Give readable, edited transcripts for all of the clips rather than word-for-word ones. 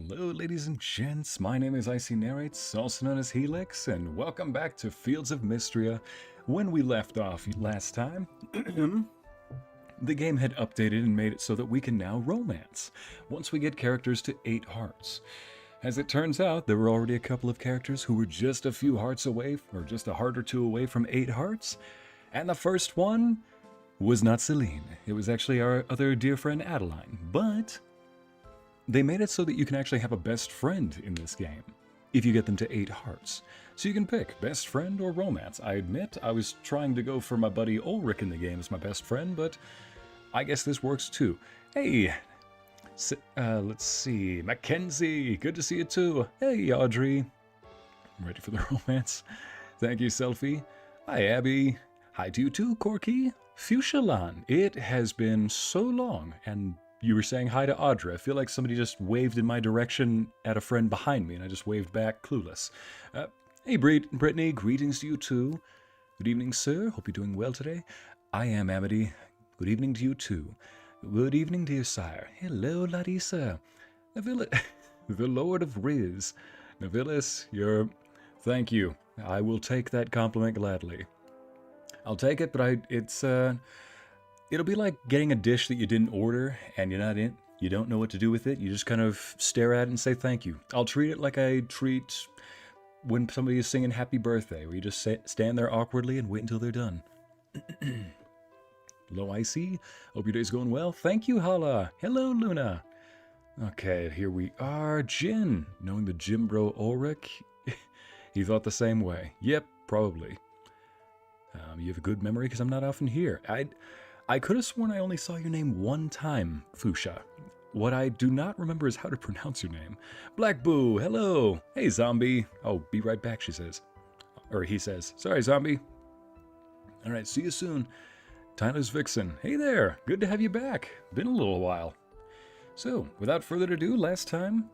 Hello ladies and gents, my name is Ycey Narrates, also known as Helix, and welcome back to Fields of Mistria. When we left off last time, the game had updated and made it so that we can now romance, once we get characters to 8 hearts. As it turns out, there were already a couple of characters who were just a few hearts away, or just a heart or two away from 8 hearts, and the first one was not Celine. It was actually our other dear friend Adeline, but they made it so that you can actually have a best friend in this game, if you get them to 8 hearts. So you can pick best friend or romance. I admit, I was trying to go for my buddy Ulrich in the game as my best friend, but I guess this works too. Hey, let's see, Mackenzie, good to see you too. Hey, Audrey, ready for the romance? Thank you, Selfie. Hi, Abby. Hi to you too, Corky. Fuchsialan, it has been so long, and you were saying hi to Audrey. I feel like somebody just waved in my direction at a friend behind me, and I just waved back, clueless. Hey, Brittany, greetings to you too. Good evening, sir. Hope you're doing well today. I am Amity. Good evening to you too. Good evening, dear sire. Hello, Larissa. The Lord of Riz. Navilis, thank you. I will take that compliment gladly. I'll take it, but it'll be like getting a dish that you didn't order and you don't know what to do with it. You just kind of stare at it and say thank you. I'll treat it like I treat when somebody is singing happy birthday, where you just stand there awkwardly and wait until they're done. Hello, Ycey. Hope your day's going well. Thank you, Hala. Hello, Luna. Okay, here we are. Jin. Knowing the gym bro Ulrich, he thought the same way. Yep, probably. You have a good memory because I'm not often here. I could have sworn I only saw your name one time, Fuchsia. What I do not remember is how to pronounce your name. Black Boo, hello. Hey, zombie. Oh, be right back, she says. Or he says. Sorry, zombie. All right, see you soon. Tyler's Vixen. Hey there. Good to have you back. Been a little while. So, without further ado, last time,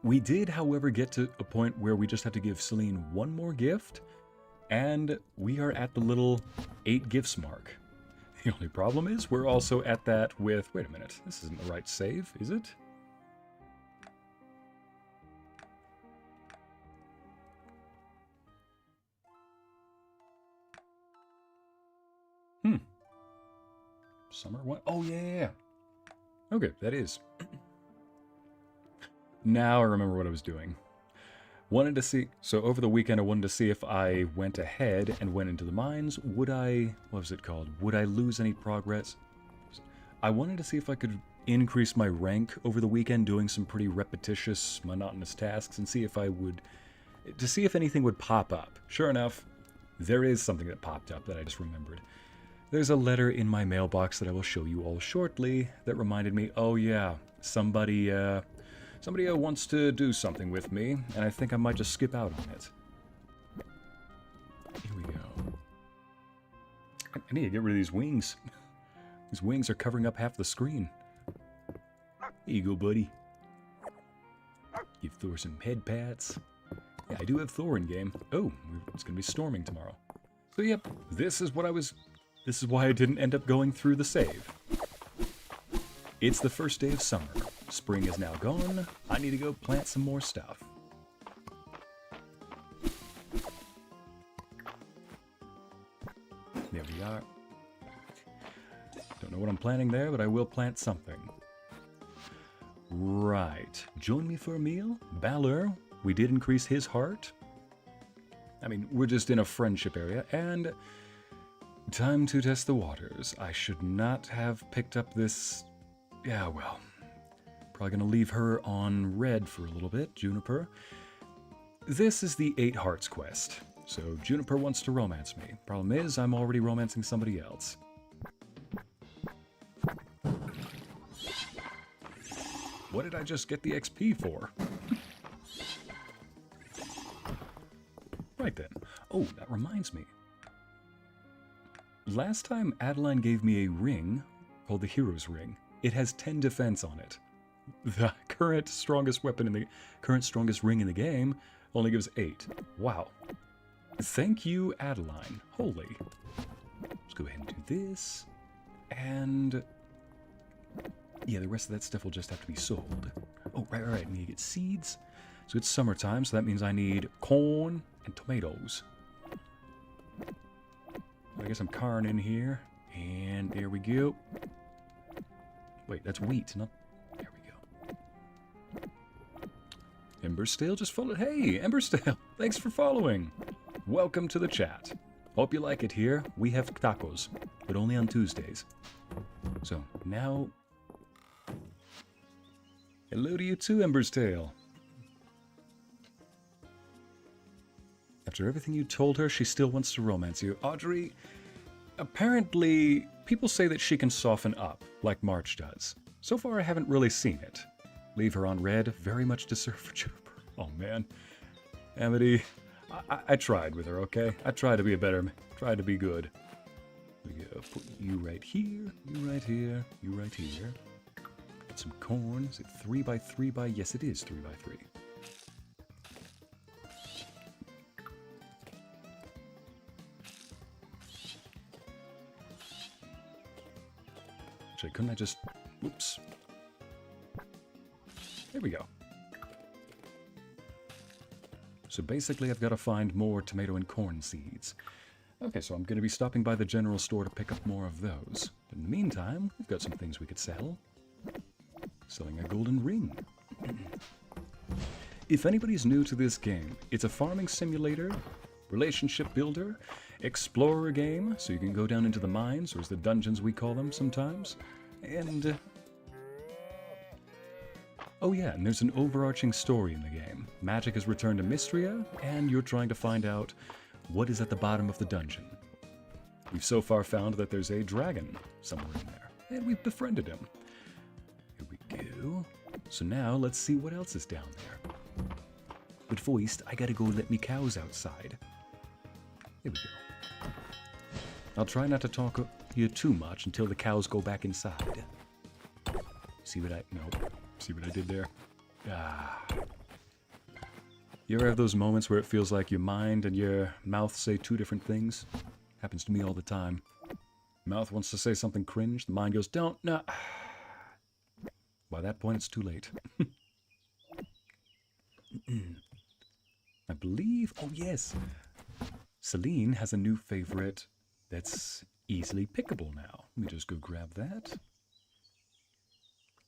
we did, however, get to a point where we just had to give Celine one more gift, and we are at the little 8 gifts mark. The only problem is we're also at that with... Wait a minute, this isn't the right save, is it? Summer one? Oh, yeah. Okay, that is. Now I remember what I was doing. Wanted to see... So over the weekend I wanted to see if I went ahead and went into the mines. Would I... What was it called? Would I lose any progress? I wanted to see if I could increase my rank over the weekend doing some pretty repetitious, monotonous tasks and see if I would... To see if anything would pop up. Sure enough, there is something that popped up that I just remembered. There's a letter in my mailbox that I will show you all shortly that reminded me, oh yeah, somebody wants to do something with me, and I think I might just skip out on it. Here we go. I need to get rid of these wings. These wings are covering up half the screen. Here you go, buddy. Give Thor some head pats. Yeah, I do have Thor in game. Oh, it's going to be storming tomorrow. So yep, this is why I didn't end up going through the save. It's the first day of summer. Spring is now gone. I need to go plant some more stuff. There we are. Don't know what I'm planting there, but I will plant something. Right. Join me for a meal? Balor, we did increase his heart. I mean, we're just in a friendship area, and time to test the waters. I should not have picked up this... Yeah, well... Probably gonna leave her on red for a little bit, Juniper. This is the 8 Hearts quest, so Juniper wants to romance me. Problem is, I'm already romancing somebody else. What did I just get the XP for? Right then. Oh, that reminds me. Last time Adeline gave me a ring called the Hero's Ring. It has 10 defense on it. The current strongest ring in the game only gives 8. Wow. Thank you, Adeline. Holy. Let's go ahead and do this. And yeah, the rest of that stuff will just have to be sold. Oh, right. I need to get seeds. So it's summertime, so that means I need corn and tomatoes. I guess I'm carring in here. And there we go. Wait, that's wheat, not... There we go. Emberstale just followed. Hey, Emberstale, thanks for following. Welcome to the chat. Hope you like it here. We have tacos, but only on Tuesdays. So, now... Hello to you too, Emberstale. After everything you told her, she still wants to romance you. Audrey, apparently, people say that she can soften up, like March does. So far, I haven't really seen it. Leave her on red, very much deserved for Juniper. Oh, man. Amity, I tried with her, okay? I tried to be a better man. Tried to be good. We go. Put you right here, you right here, you right here. Get some corn. Is it 3 by 3 by? Yes, it is 3 by 3. Actually, couldn't I just... Whoops. There we go. So basically, I've got to find more tomato and corn seeds. Okay, so I'm going to be stopping by the general store to pick up more of those. But in the meantime, we've got some things we could sell. Selling a golden ring. If anybody's new to this game, it's a farming simulator, relationship builder, explorer game, so you can go down into the mines, or as the dungeons we call them sometimes, and... Oh yeah, and there's an overarching story in the game. Magic has returned to Mistria, and you're trying to find out what is at the bottom of the dungeon. We've so far found that there's a dragon somewhere in there, and we've befriended him. Here we go. So now, let's see what else is down there. But first, I gotta go let me cows outside. Here we go. I'll try not to talk here too much until the cows go back inside. See what I... Nope. See what I did there? Ah. You ever have those moments where it feels like your mind and your mouth say two different things? Happens to me all the time. Mouth wants to say something cringe, the mind goes, don't, no. By that point, it's too late. I believe, oh yes, Celine has a new favorite that's easily pickable now. Let me just go grab that.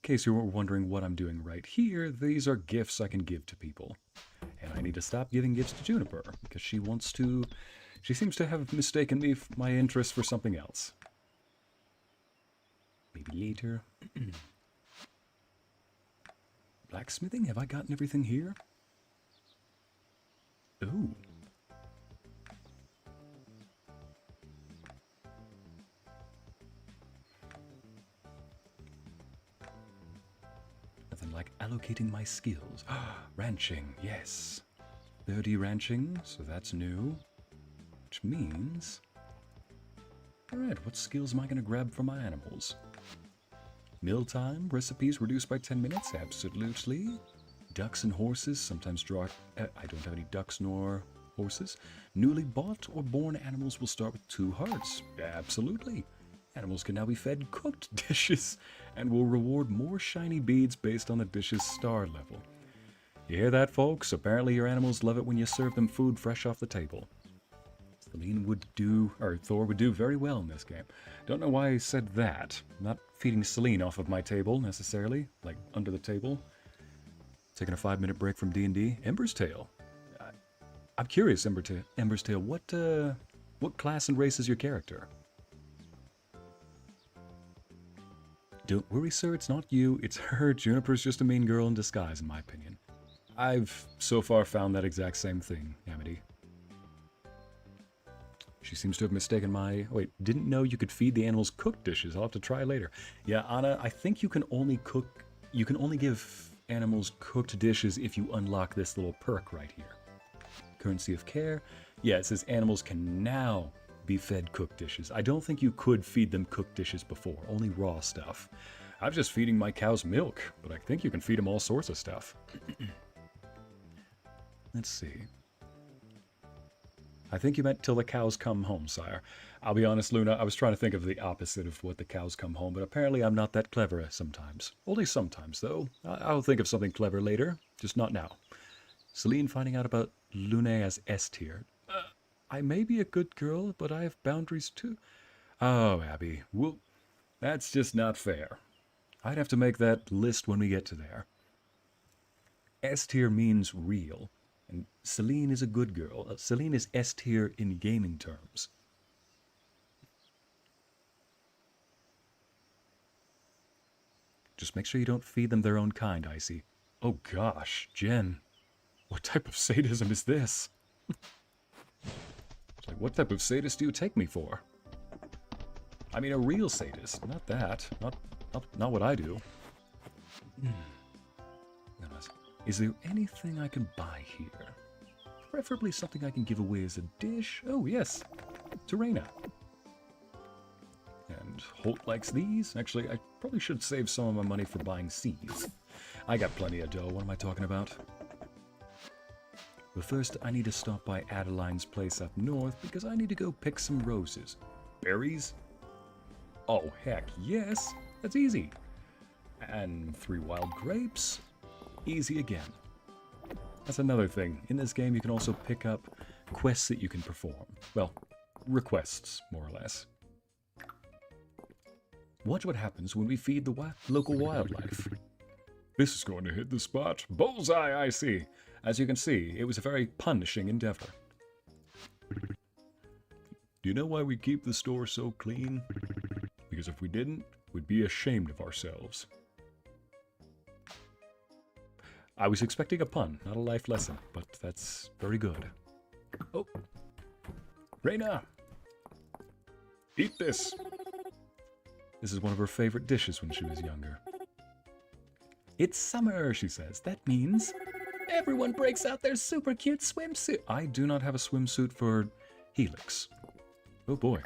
In case you were wondering what I'm doing right here, these are gifts I can give to people. And I need to stop giving gifts to Juniper, because she seems to have mistaken my interest for something else. Maybe later. Blacksmithing? Have I gotten everything here? Ooh. Nothing like allocating my skills. Ranching, yes. 30 ranching, so that's new. Which means... Alright, what skills am I going to grab for my animals? Mealtime, recipes reduced by 10 minutes, absolutely. Ducks and horses, sometimes draw... I don't have any ducks nor horses. Newly bought or born animals will start with 2 hearts, absolutely. Animals can now be fed cooked dishes and will reward more shiny beads based on the dish's star level. You hear that, folks? Apparently your animals love it when you serve them food fresh off the table. Celine would do, or Thor would do very well in this game. Don't know why I said that. I'm not feeding Celine off of my table, necessarily. Like, under the table. Taking a 5-minute break from D&D. Ember's Tale. I'm curious, Ember's Tale, what class and race is your character? Don't worry, sir, it's not you, it's her. Juniper's just a mean girl in disguise, in my opinion. I've so far found that exact same thing, Amity. She seems to have mistaken my... Wait, didn't know you could feed the animals cooked dishes. I'll have to try later. Yeah, Anna, I think you can only cook... You can only give animals cooked dishes if you unlock this little perk right here. Currency of care. Yeah, it says animals can now be fed cooked dishes. I don't think you could feed them cooked dishes before, only raw stuff. I was just feeding my cows milk, but I think you can feed them all sorts of stuff. Let's see. I think you meant till the cows come home, sire. I'll be honest, Luna, I was trying to think of the opposite of what the cows come home, but apparently I'm not that clever sometimes. Only sometimes, though. I'll think of something clever later, just not now. Celine finding out about Lune as S tier. I may be a good girl, but I have boundaries too. Oh, Abby, well, that's just not fair. I'd have to make that list when we get to there. S tier means real, and Celine is a good girl. Celine is S tier in gaming terms. Just make sure you don't feed them their own kind, Ycey. Oh gosh, Jen. What type of sadism is this? It's like, what type of sadist do you take me for? I mean, a real sadist, not that. Not what I do. Is there anything I can buy here? Preferably something I can give away as a dish. Oh, yes. Terena. And Holt likes these. Actually, I probably should save some of my money for buying seeds. I got plenty of dough. What am I talking about? But first, I need to stop by Adeline's place up north because I need to go pick some roses. Berries? Oh, heck yes. That's easy. And 3 wild grapes? Easy again. That's another thing. In this game, you can also pick up quests that you can perform. Well, requests, more or less. Watch what happens when we feed the local wildlife. This is going to hit the spot. Bullseye, I see. As you can see, it was a very punishing endeavor. Do you know why we keep the store so clean? Because if we didn't, we'd be ashamed of ourselves. I was expecting a pun, not a life lesson, but that's very good. Oh. Reyna! Eat this! This is one of her favorite dishes when she was younger. It's summer, she says. That means everyone breaks out their super cute swimsuit. I do not have a swimsuit for Helix. Oh boy.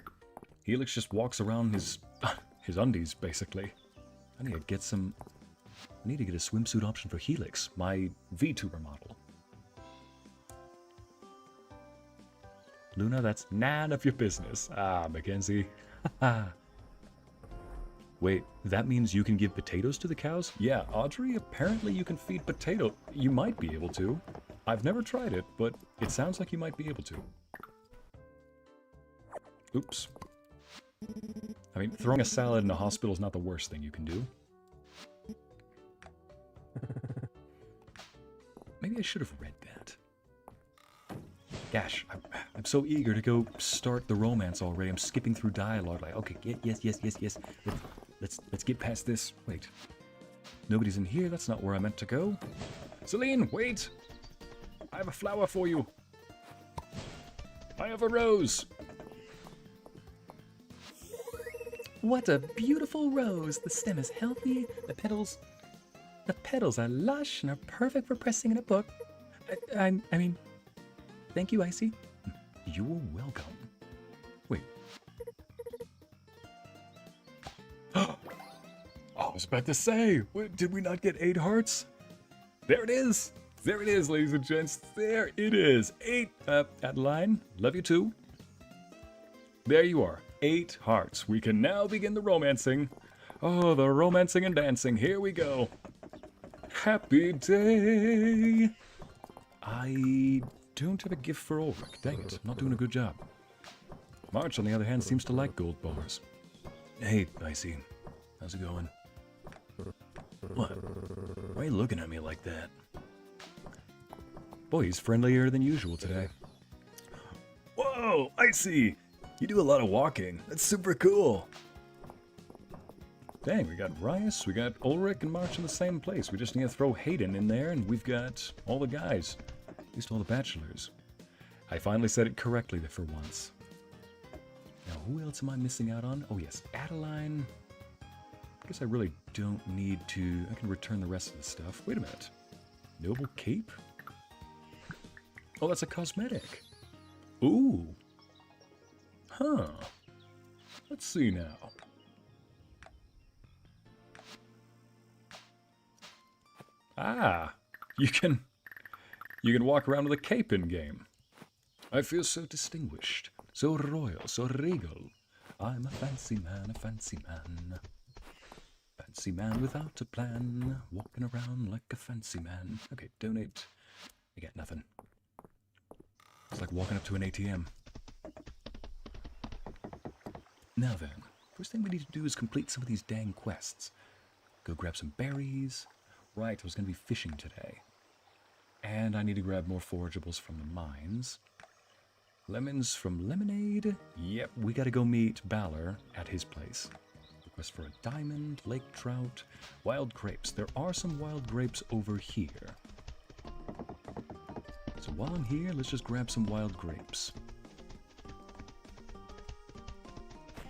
Helix just walks around his undies, basically. I need to get a swimsuit option for Helix, my VTuber model. Luna, that's none of your business. Ah, Mackenzie. Wait, that means you can give potatoes to the cows? Yeah, Audrey, apparently you can feed potato. You might be able to. I've never tried it, but it sounds like you might be able to. Oops. I mean, throwing a salad in a hospital is not the worst thing you can do. Maybe I should have read that. Gosh, I'm so eager to go start the romance already. I'm skipping through dialogue. Like, okay, yes. Let's get past this. Wait. Nobody's in here. That's not where I meant to go. Celine, wait! I have a flower for you. I have a rose. What a beautiful rose. The stem is healthy. The petals are lush and are perfect for pressing in a book. I mean, thank you, Ycey. You're welcome. Wait. Oh, I was about to say, did we not get 8 hearts? There it is. There it is, ladies and gents. There it is. 8. Adeline, love you too. There you are. 8 hearts. We can now begin the romancing. Oh, the romancing and dancing. Here we go. Happy day. I don't have a gift for Ulrich. Dang it, I'm not doing a good job. March, on the other hand, seems to like gold bars. Hey, Ycey. How's it going? What? Why are you looking at me like that? Boy, he's friendlier than usual today. Whoa, Ycey! You do a lot of walking. That's super cool. Dang, we got Rias, we got Ulrich and March in the same place. We just need to throw Hayden in there, and we've got all the guys. At least all the bachelors. I finally said it correctly for once. Now, who else am I missing out on? Oh yes, Adeline. I guess I really don't need to... I can return the rest of the stuff. Wait a minute. Noble Cape? Oh, that's a cosmetic. Ooh. Huh. Let's see now. Ah, you can walk around with a cape in game. I feel so distinguished, so royal, so regal. I'm a fancy man, a fancy man. Fancy man without a plan, walking around like a fancy man. Okay, donate. I got nothing. It's like walking up to an ATM. Now then, first thing we need to do is complete some of these dang quests. Go grab some berries. Right, I was going to be fishing today. And I need to grab more forageables from the mines. Lemons from Lemonade. Yep, we got to go meet Balor at his place. Request for a diamond, lake trout, wild grapes. There are some wild grapes over here. So while I'm here, let's just grab some wild grapes.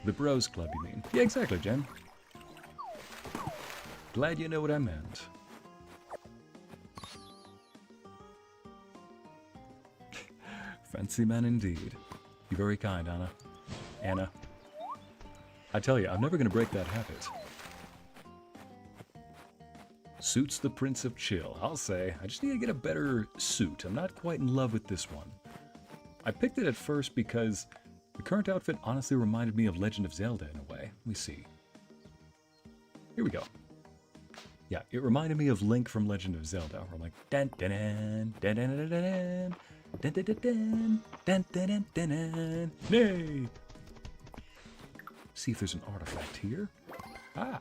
The Bros Club, you mean? Yeah, exactly, Jen. Glad you know what I meant. Fancy man indeed. You're very kind, Anna. I tell you, I'm never going to break that habit. Suits the Prince of Chill, I'll say. I just need to get a better suit. I'm not quite in love with this one. I picked it at first because the current outfit honestly reminded me of Legend of Zelda in a way. Let me see. Here we go. Yeah, it reminded me of Link from Legend of Zelda. Where I'm like, dun dun dun dun dun dun dun dun dun dun dun dun dun dun. Nay! See if there's an artifact here. Ah!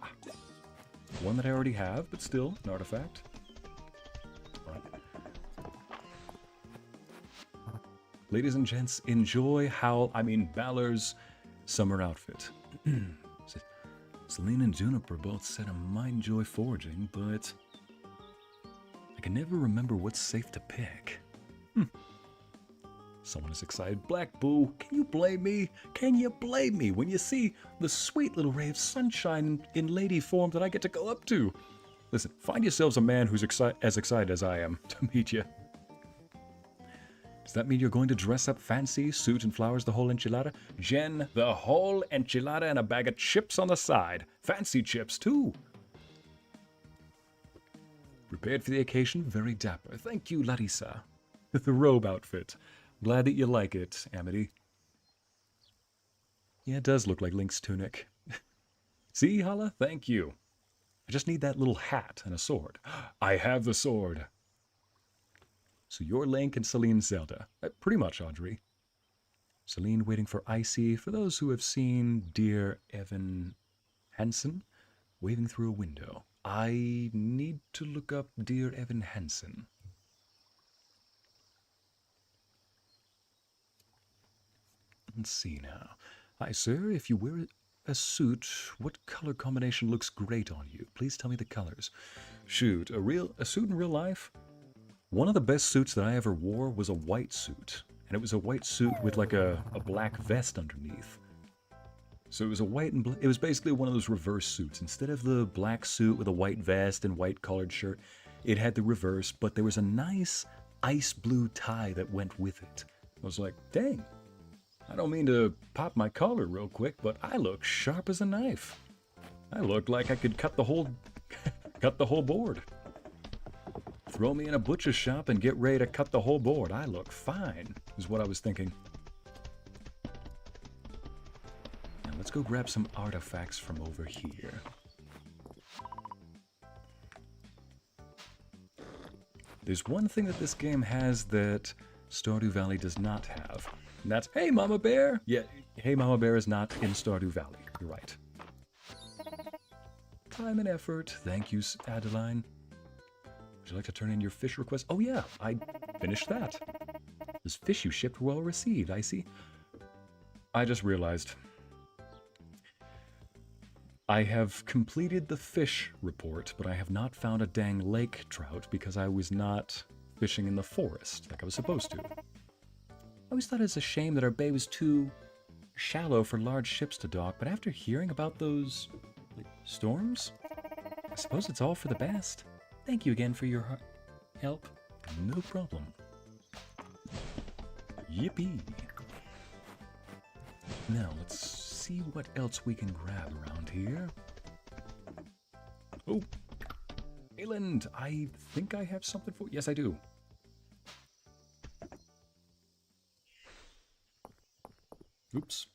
One that I already have, but still an artifact. Right. Ladies and gents, enjoy Balor's summer outfit. Celine and Juniper both said I might enjoy foraging, but I can never remember what's safe to pick. Someone is excited. Black Boo, can you blame me? Can you blame me when you see the sweet little ray of sunshine in lady form that I get to go up to? Listen, find yourselves a man who's as excited as I am to meet you. Does that mean you're going to dress up fancy, suit and flowers, the whole enchilada? Jen, the whole enchilada and a bag of chips on the side. Fancy chips, too. Prepared for the occasion, very dapper. Thank you, Larissa. The robe outfit. Glad that you like it, Amity. Yeah, it does look like Link's tunic. See, Hala? Thank you. I just need that little hat and a sword. I have the sword. So you're Link and Celine Zelda. Pretty much, Audrey. Celine waiting for Ycey. For those who have seen Dear Evan Hansen, waving through a window. I need to look up Dear Evan Hansen. Let's see now. Hi, sir. If you wear a suit, what color combination looks great on you? Please tell me the colors. Shoot, a suit in real life? One of the best suits that I ever wore was a white suit. And it was a white suit with like a black vest underneath. So it was a white and it was basically one of those reverse suits. Instead of the black suit with a white vest and white collared shirt, it had the reverse, but there was a nice ice blue tie that went with it. I was like, dang. I don't mean to pop my collar real quick, but I look sharp as a knife. I look like I could cut the whole board. Throw me in a butcher shop and get ready to cut the whole board. I look fine, is what I was thinking. Now let's go grab some artifacts from over here. There's one thing that this game has that Stardew Valley does not have. And that's, hey Mama Bear! Yeah, hey Mama Bear is not in Stardew Valley. You're right. Time and effort. Thank you, Adeline. Would you like to turn in your fish request? Oh yeah, I finished that. Those fish you shipped were well received, Ycey. I just realized. I have completed the fish report, but I have not found a dang lake trout because I was not fishing in the forest like I was supposed to. I always thought it was a shame that our bay was too shallow for large ships to dock, but after hearing about those storms, I suppose it's all for the best. Thank you again for your help. No problem. Yippee. Now, let's see what else we can grab around here. Oh, Ayland, I think I have something for you. Yes, I do. Oops.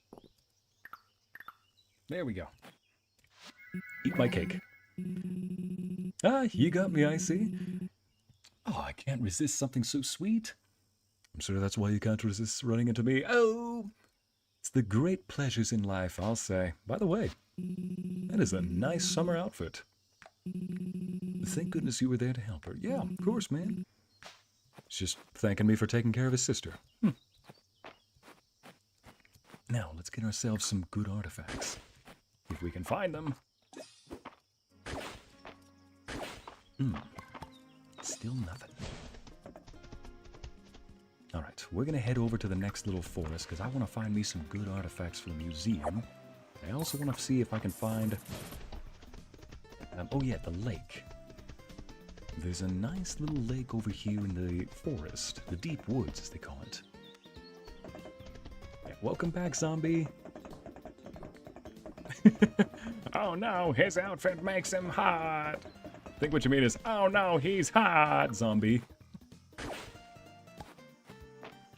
There we go. Eat my cake. Ah, you got me, Ycey. Oh, I can't resist something so sweet. I'm sure that's why you can't resist running into me. Oh! It's the great pleasures in life, I'll say. By the way, that is a nice summer outfit. Thank goodness you were there to help her. Yeah, of course, man. He's just thanking me for taking care of his sister. Now, let's get ourselves some good artifacts. If we can find them. Still nothing. Alright, we're gonna head over to the next little forest because I want to find me some good artifacts for the museum. I also want to see if I can find... oh yeah, the lake. There's a nice little lake over here in the forest. The deep woods, as they call it. Yeah, welcome back, zombie. Oh no, his outfit makes him hot. I think what you mean is, oh no, he's hot, zombie.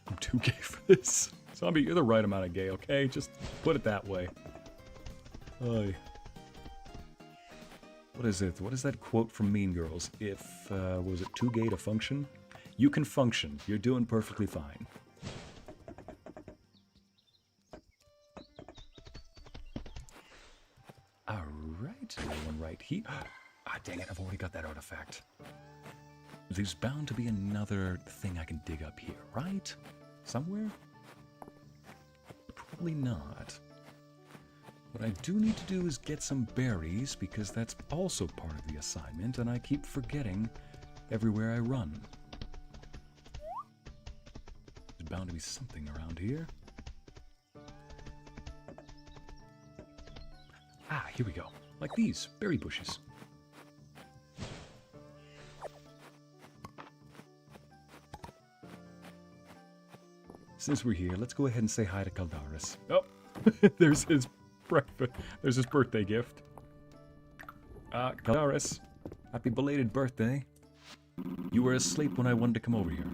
I'm too gay for this. Zombie, you're the right amount of gay, okay? Just put it that way. Oy. What is it? What is that quote from Mean Girls? If, was it too gay to function? You can function. You're doing perfectly fine. Alright, one right here. Ah, dang it, I've already got that artifact. There's bound to be another thing I can dig up here, right? Somewhere? Probably not. What I do need to do is get some berries, because that's also part of the assignment, and I keep forgetting everywhere I run. There's bound to be something around here. Ah, here we go. Like these, berry bushes. Since we're here, let's go ahead and say hi to Caldaris. Oh, there's his breakfast. There's his birthday gift. Caldaris, happy belated birthday. You were asleep when I wanted to come over here.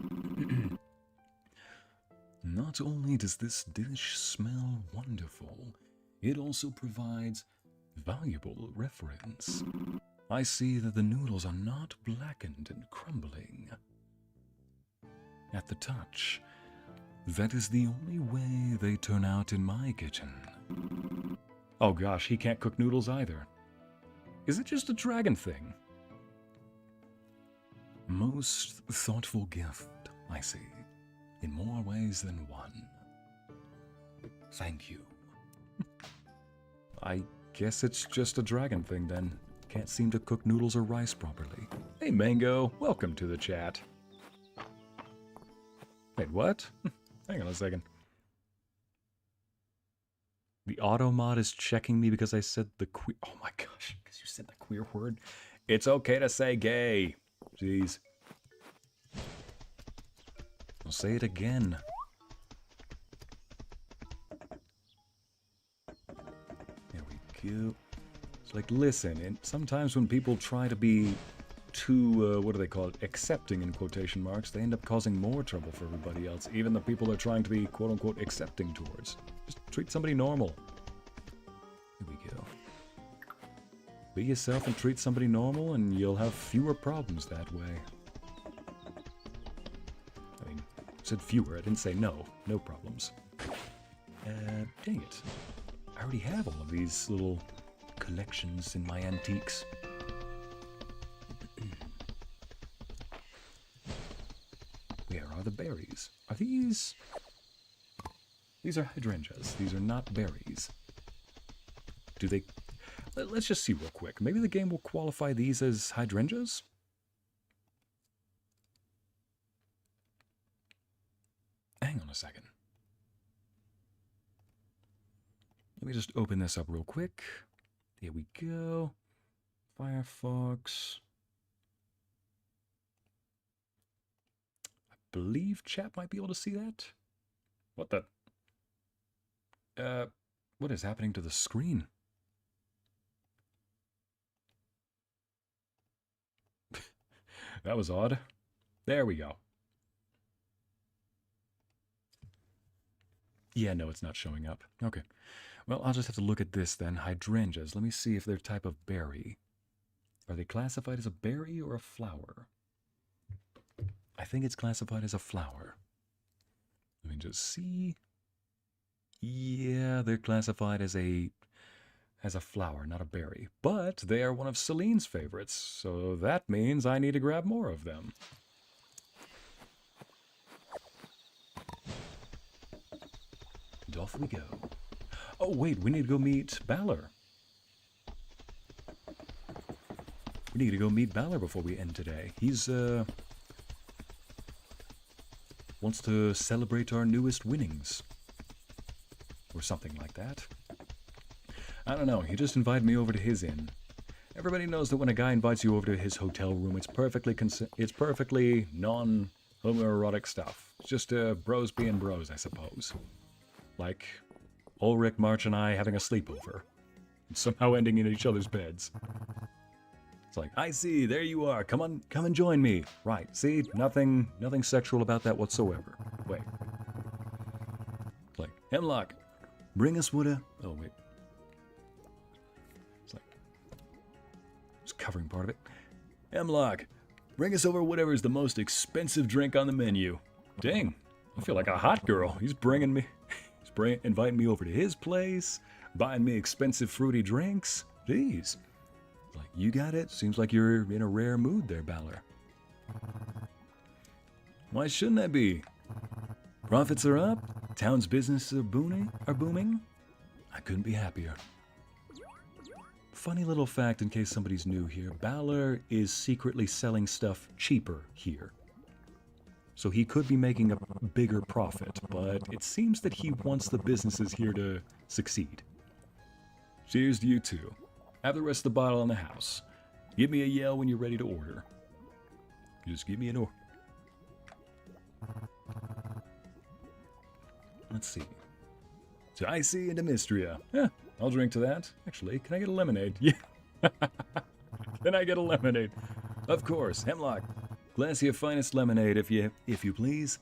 Not only does this dish smell wonderful, it also provides valuable reference. I see that the noodles are not blackened and crumbling. At the touch, that is the only way they turn out in my kitchen. Oh gosh, he can't cook noodles either. Is it just a dragon thing? Most thoughtful gift, I see, in more ways than one. Thank you. I guess it's just a dragon thing then. Can't seem to cook noodles or rice properly. Hey Mango, welcome to the chat. Wait, what? Hang on a second. The auto mod is checking me because I said the queer... Oh my gosh, because you said the queer word. It's okay to say gay. Jeez. I'll say it again. There we go. It's like, listen, and sometimes when people try to be too, what do they call it, accepting in quotation marks, they end up causing more trouble for everybody else, even the people they're trying to be quote-unquote accepting towards. Just treat somebody normal. Here we go. Be yourself and treat somebody normal, and you'll have fewer problems that way. I mean, I said fewer, I didn't say no. No problems. Dang it. I already have all of these little collections in my antiques. Where are the berries? Are these... These are hydrangeas. These are not berries. Do they... Let's just see real quick. Maybe the game will qualify these as hydrangeas? Hang on a second. Let me just open this up real quick. Here we go. Firefox. I believe chat might be able to see that. What the... what is happening to the screen? That was odd. There we go. Yeah, no, it's not showing up. Okay. Well, I'll just have to look at this then. Hydrangeas. Let me see if they're type of berry. Are they classified as a berry or a flower? I think it's classified as a flower. Let me just see. Yeah, they're classified as a flower, not a berry. But they are one of Celine's favorites, so that means I need to grab more of them. And off we go. Oh, wait, we need to go meet Balor. We need to go meet Balor before we end today. He's, wants to celebrate our newest winnings. Or something like that. I don't know, he just invited me over to his inn. Everybody knows that when a guy invites you over to his hotel room, it's perfectly non-homoerotic stuff. It's just bros being bros, I suppose. Like Ulrich, March, and I having a sleepover. And somehow ending in each other's beds. It's like, I see, there you are, come and join me. Right, see, nothing sexual about that whatsoever. Wait. It's like, Hemlock, bring us what a... Oh, wait. It's like... Just covering part of it. Hemlock, bring us over whatever's the most expensive drink on the menu. Dang, I feel like a hot girl. He's inviting me over to his place, buying me expensive fruity drinks. Jeez. Like, you got it? Seems like you're in a rare mood there, Balor. Why shouldn't I be? Profits are up, town's business are booming. I couldn't be happier. Funny little fact in case somebody's new here, Balor is secretly selling stuff cheaper here. So he could be making a bigger profit, but it seems that he wants the businesses here to succeed. Cheers to you too. Have the rest of the bottle in the house. Give me a yell when you're ready to order. Just give me an order. Let's see. To Ycey and to Mistria. Yeah, I'll drink to that. Actually, can I get a lemonade? Yeah. Can I get a lemonade? Of course. Hemlock. Glass of your finest lemonade, if you please.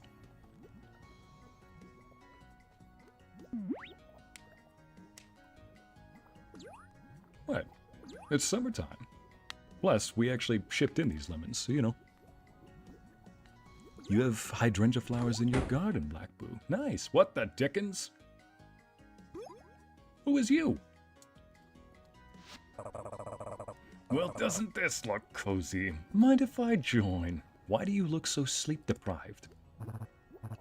What? It's summertime. Plus, we actually shipped in these lemons, so you know. You have hydrangea flowers in your garden, Black Boo. Nice. What the dickens? Who is you? Well, doesn't this look cozy? Mind if I join? Why do you look so sleep-deprived?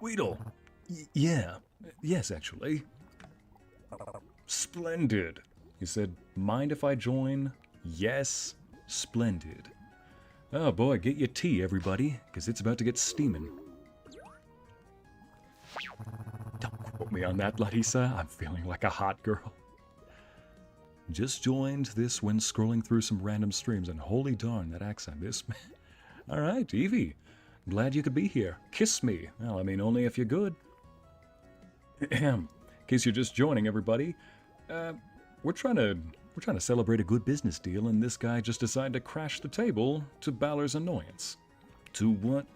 Weedle. Yeah. Yes, actually. Splendid. He said, mind if I join? Yes. Splendid. Oh boy, get your tea, everybody, because it's about to get steaming. Don't quote me on that, Larissa. I'm feeling like a hot girl. Just joined this when scrolling through some random streams, and holy darn, that accent. This... Alright, Evie. Glad you could be here. Kiss me. Well, I mean, only if you're good. In case you're just joining, everybody, we're trying to celebrate a good business deal, and this guy just decided to crash the table to Balor's annoyance. To what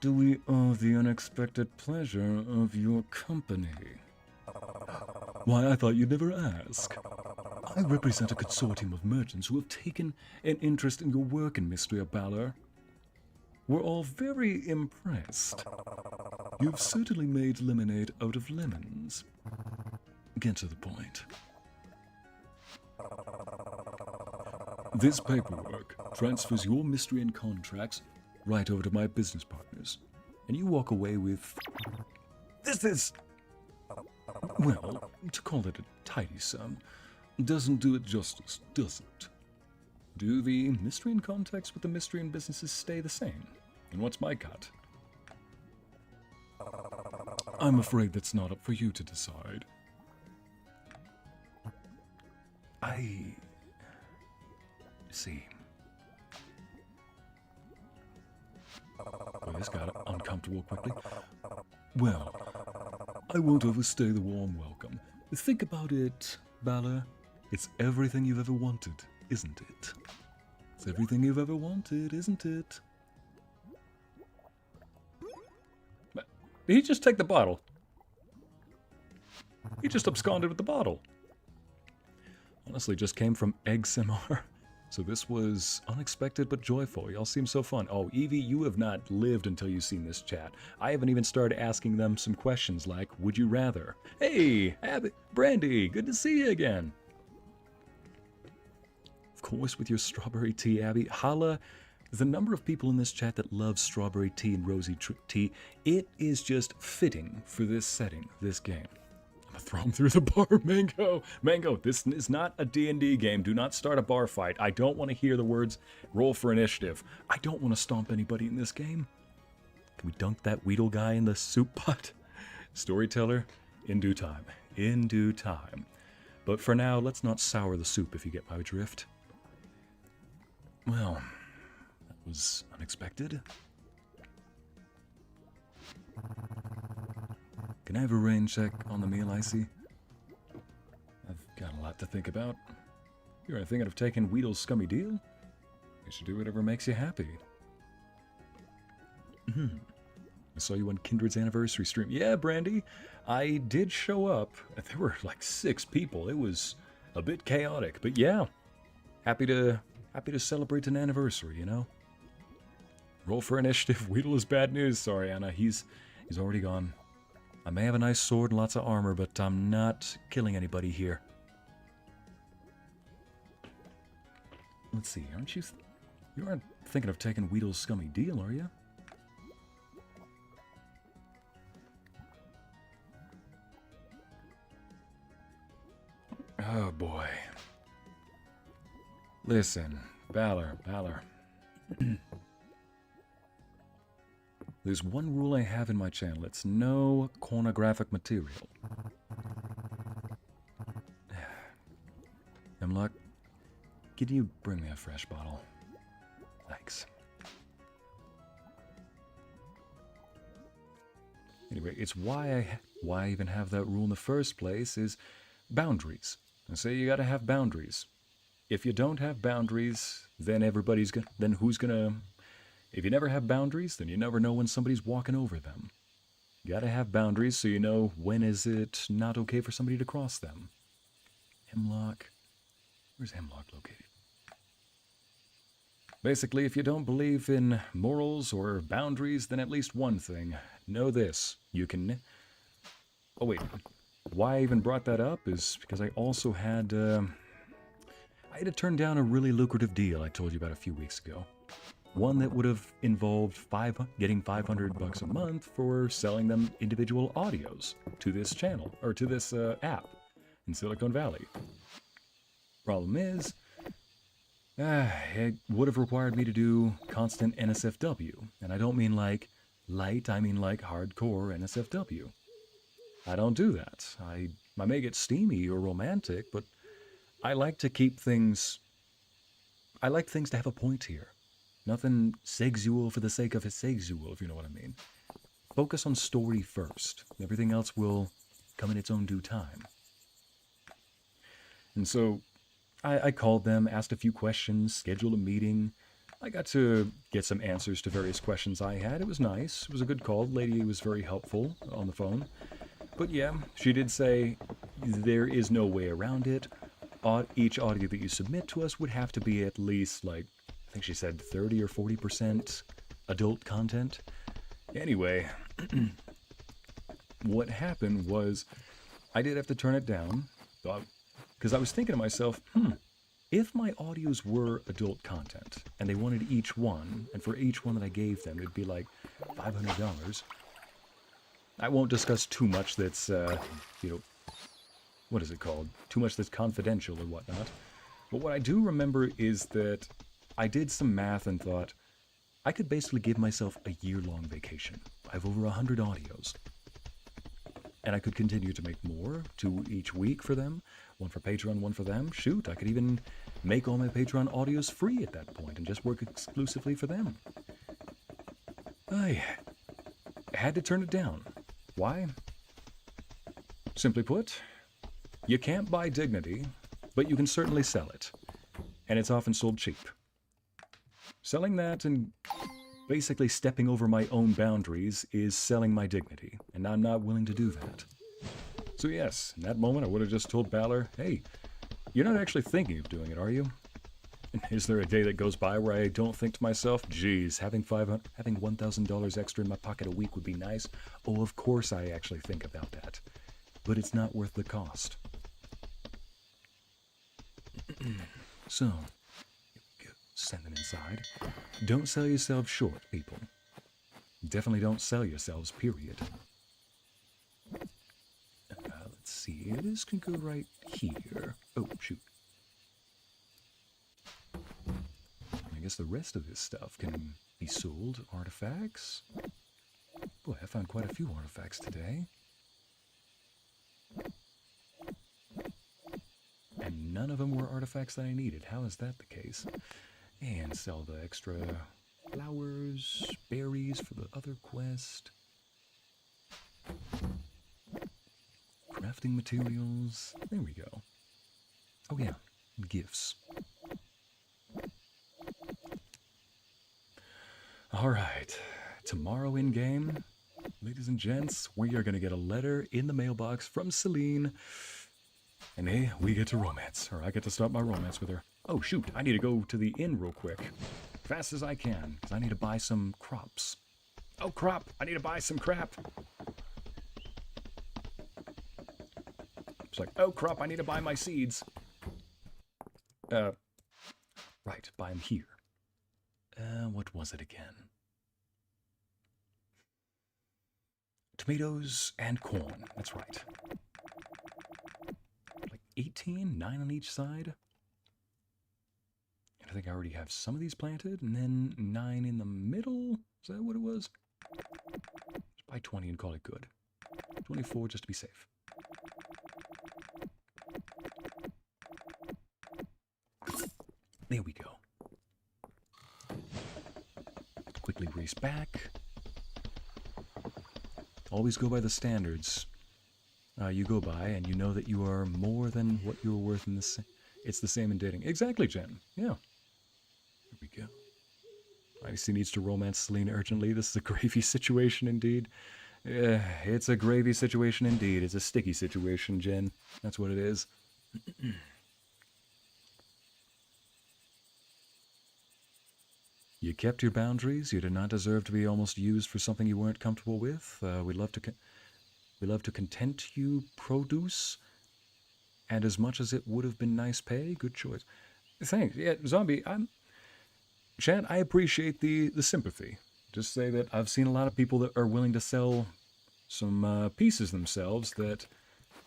do we owe the unexpected pleasure of your company? Why, I thought you'd never ask. I represent a consortium of merchants who have taken an interest in your work in Mistria, Balor. We're all very impressed. You've certainly made lemonade out of lemons. Get to the point. This paperwork transfers your Mistrian contracts right over to my business partners, and you walk away with... This is... Well, to call it a tidy sum doesn't do it justice, does it? Do the Mistrian contacts with the Mistrian businesses stay the same? And what's my cut? I'm afraid that's not up for you to decide. I see. Well, this got uncomfortable quickly. Well, I won't overstay the warm welcome. Think about it, Balor. It's everything you've ever wanted, isn't it? It's everything you've ever wanted, isn't it? Did he just take the bottle? He just absconded with the bottle. Honestly, just came from XMR. So this was unexpected but joyful. Y'all seem so fun. Oh, Evie, you have not lived until you've seen this chat. I haven't even started asking them some questions like, would you rather? Hey, Abby, Brandy, good to see you again. Of course, with your strawberry tea, Abby. Holla, the number of people in this chat that love strawberry tea and rosy tea, it is just fitting for this setting, this game. I'm gonna throw him through the bar, Mango. Mango, this is not a D&D game. Do not start a bar fight. I don't want to hear the words roll for initiative. I don't want to stomp anybody in this game. Can we dunk that Weedle guy in the soup pot? Storyteller, in due time. In due time. But for now, let's not sour the soup, if you get my drift. Well, that was unexpected. Can I have a rain check on the meal, Ycey? I've got a lot to think about. You're thinking of taking Weedle's scummy deal? You should do whatever makes you happy. I saw you on Kindred's anniversary stream. Yeah, Brandy, I did show up. There were like 6 people. It was a bit chaotic, but yeah, happy to celebrate an anniversary, you know? Roll for initiative. Weedle is bad news. Sorry, Anna. He's already gone. I may have a nice sword and lots of armor, but I'm not killing anybody here. Let's see, you aren't thinking of taking Weedle's scummy deal, are you? Oh boy. Listen, Balor. There's one rule I have in my channel. It's no pornographic material. Hemlock, can you bring me a fresh bottle? Thanks. Anyway, it's why I even have that rule in the first place is boundaries. I say you gotta have boundaries. If you don't have boundaries, then who's gonna... If you never have boundaries, then you never know when somebody's walking over them. You gotta have boundaries so you know when is it not okay for somebody to cross them. Hemlock. Where's Hemlock located? Basically, if you don't believe in morals or boundaries, then at least one thing. Know this. You can... Oh wait. Why I even brought that up is because I also had... I had to turn down a really lucrative deal I told you about a few weeks ago. One that would have involved getting $500 a month for selling them individual audios to this channel, or to this app in Silicon Valley. Problem is, it would have required me to do constant NSFW. And I don't mean like light, I mean like hardcore NSFW. I don't do that. I may get steamy or romantic, but I like to keep things... I like things to have a point here. Nothing sexual for the sake of it sexual, if you know what I mean. Focus on story first. Everything else will come in its own due time. And so, I called them, asked a few questions, scheduled a meeting. I got to get some answers to various questions I had. It was nice. It was a good call. The lady was very helpful on the phone. But yeah, she did say there is no way around it. Each audio that you submit to us would have to be at least, like, I think she said 30 or 40% adult content. Anyway, what happened was I did have to turn it down because I was thinking to myself, if my audios were adult content and they wanted each one, and for each one that I gave them, it'd be like $500. I won't discuss too much that's, what is it called? Too much that's confidential or whatnot. But what I do remember is that I did some math and thought, I could basically give myself a year-long vacation. I have over 100 audios. And I could continue to make more, 2 each week for them, 1 for Patreon, 1 for them. Shoot, I could even make all my Patreon audios free at that point and just work exclusively for them. I had to turn it down. Why? Simply put, you can't buy dignity, but you can certainly sell it. And it's often sold cheap. Selling that and basically stepping over my own boundaries is selling my dignity, and I'm not willing to do that. So yes, in that moment I would have just told Balor, hey, you're not actually thinking of doing it, are you? Is there a day that goes by where I don't think to myself, geez, having $1,000 extra in my pocket a week would be nice? Oh, of course I actually think about that. But it's not worth the cost. So, send them inside. Don't sell yourselves short, people. Definitely don't sell yourselves, period. Let's see, this can go right here. Oh, shoot. I guess the rest of this stuff can be sold. Artifacts. Boy, I found quite a few artifacts today. And none of them were artifacts that I needed. How is that the case? And sell the extra flowers, berries for the other quest. Crafting materials. There we go. Oh yeah, gifts. Alright, tomorrow in game, ladies and gents, we are going to get a letter in the mailbox from Celine. And hey, we get to romance, or I get to start my romance with her. Oh shoot, I need to go to the inn real quick. Fast as I can, because I need to buy some crops. Oh crop, I need to buy some crap. It's like, oh crop, I need to buy my seeds. Right, buy them here. What was it again? Tomatoes and corn, that's right. Like 18, 9 on each side. And I think I already have some of these planted, and then 9 in the middle. Is that what it was? Just buy 20 and call it good. 24 just to be safe. There we go. Quickly race back. Always go by the standards you go by, and you know that you are more than what you are worth in this. It's the same in dating. Exactly, Jen. Yeah. Here we go. Ycey needs to romance Celine urgently. This is a gravy situation indeed. It's a gravy situation indeed. It's a sticky situation, Jen. That's what it is. You kept your boundaries. You did not deserve to be almost used for something you weren't comfortable with. We love to content you produce, and as much as it would have been nice pay, good choice. Thanks. Yeah, Zombie, Chad, I appreciate the sympathy. Just say that I've seen a lot of people that are willing to sell some pieces themselves that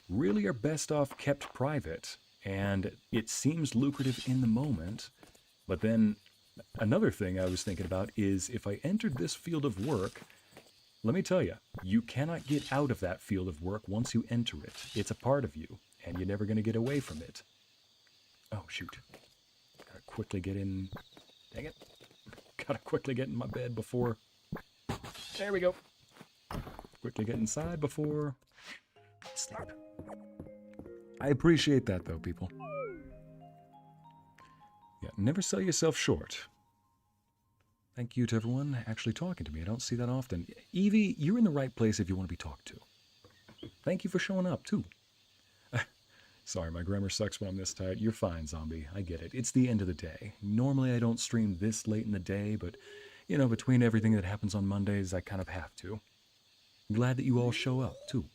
really are best off kept private, and it seems lucrative in the moment, but then another thing I was thinking about is if I entered this field of work, let me tell you, you cannot get out of that field of work once you enter it. It's a part of you, and you're never going to get away from it. Oh, shoot. Gotta quickly get in. Dang it. Gotta quickly get in my bed before. There we go. Quickly get inside before sleep. I appreciate that, though, people. Yeah, never sell yourself short. Thank you to everyone actually talking to me. I don't see that often. Evie, you're in the right place if you want to be talked to. Thank you for showing up, too. Sorry, my grammar sucks when I'm this tired. You're fine, Zombie. I get it. It's the end of the day. Normally I don't stream this late in the day, but, you know, between everything that happens on Mondays, I kind of have to. I'm glad that you all show up, too.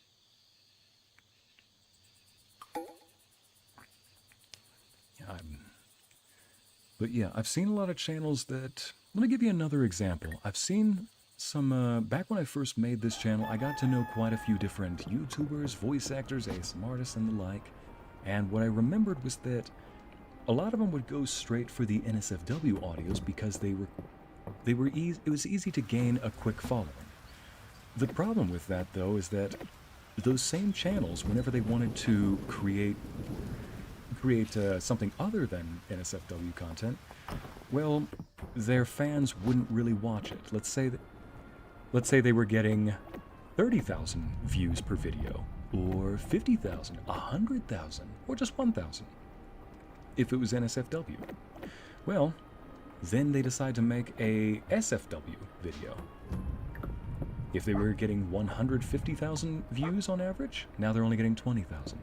But yeah, I've seen a lot of channels that... Let me give you another example. I've seen some... back when I first made this channel, I got to know quite a few different YouTubers, voice actors, ASMR artists, and the like. And what I remembered was that a lot of them would go straight for the NSFW audios because it was easy to gain a quick following. The problem with that, though, is that those same channels, whenever they wanted to create something other than NSFW content, well, their fans wouldn't really watch it. Let's say they were getting 30,000 views per video, or 50,000, 100,000, or just 1,000. If it was NSFW, well, then they decide to make a SFW video. If they were getting 150,000 views on average, now they're only getting 20,000.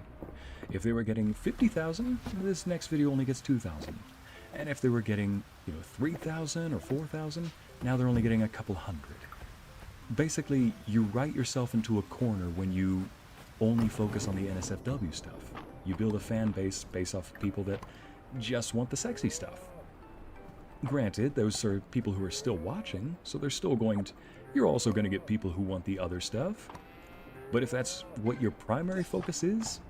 If they were getting 50,000, this next video only gets 2,000. And if they were getting, 3,000 or 4,000, now they're only getting a couple hundred. Basically, you write yourself into a corner when you only focus on the NSFW stuff. You build a fan base based off of people that just want the sexy stuff. Granted, those are people who are still watching, so they're still going to... You're also going to get people who want the other stuff. But if that's what your primary focus is,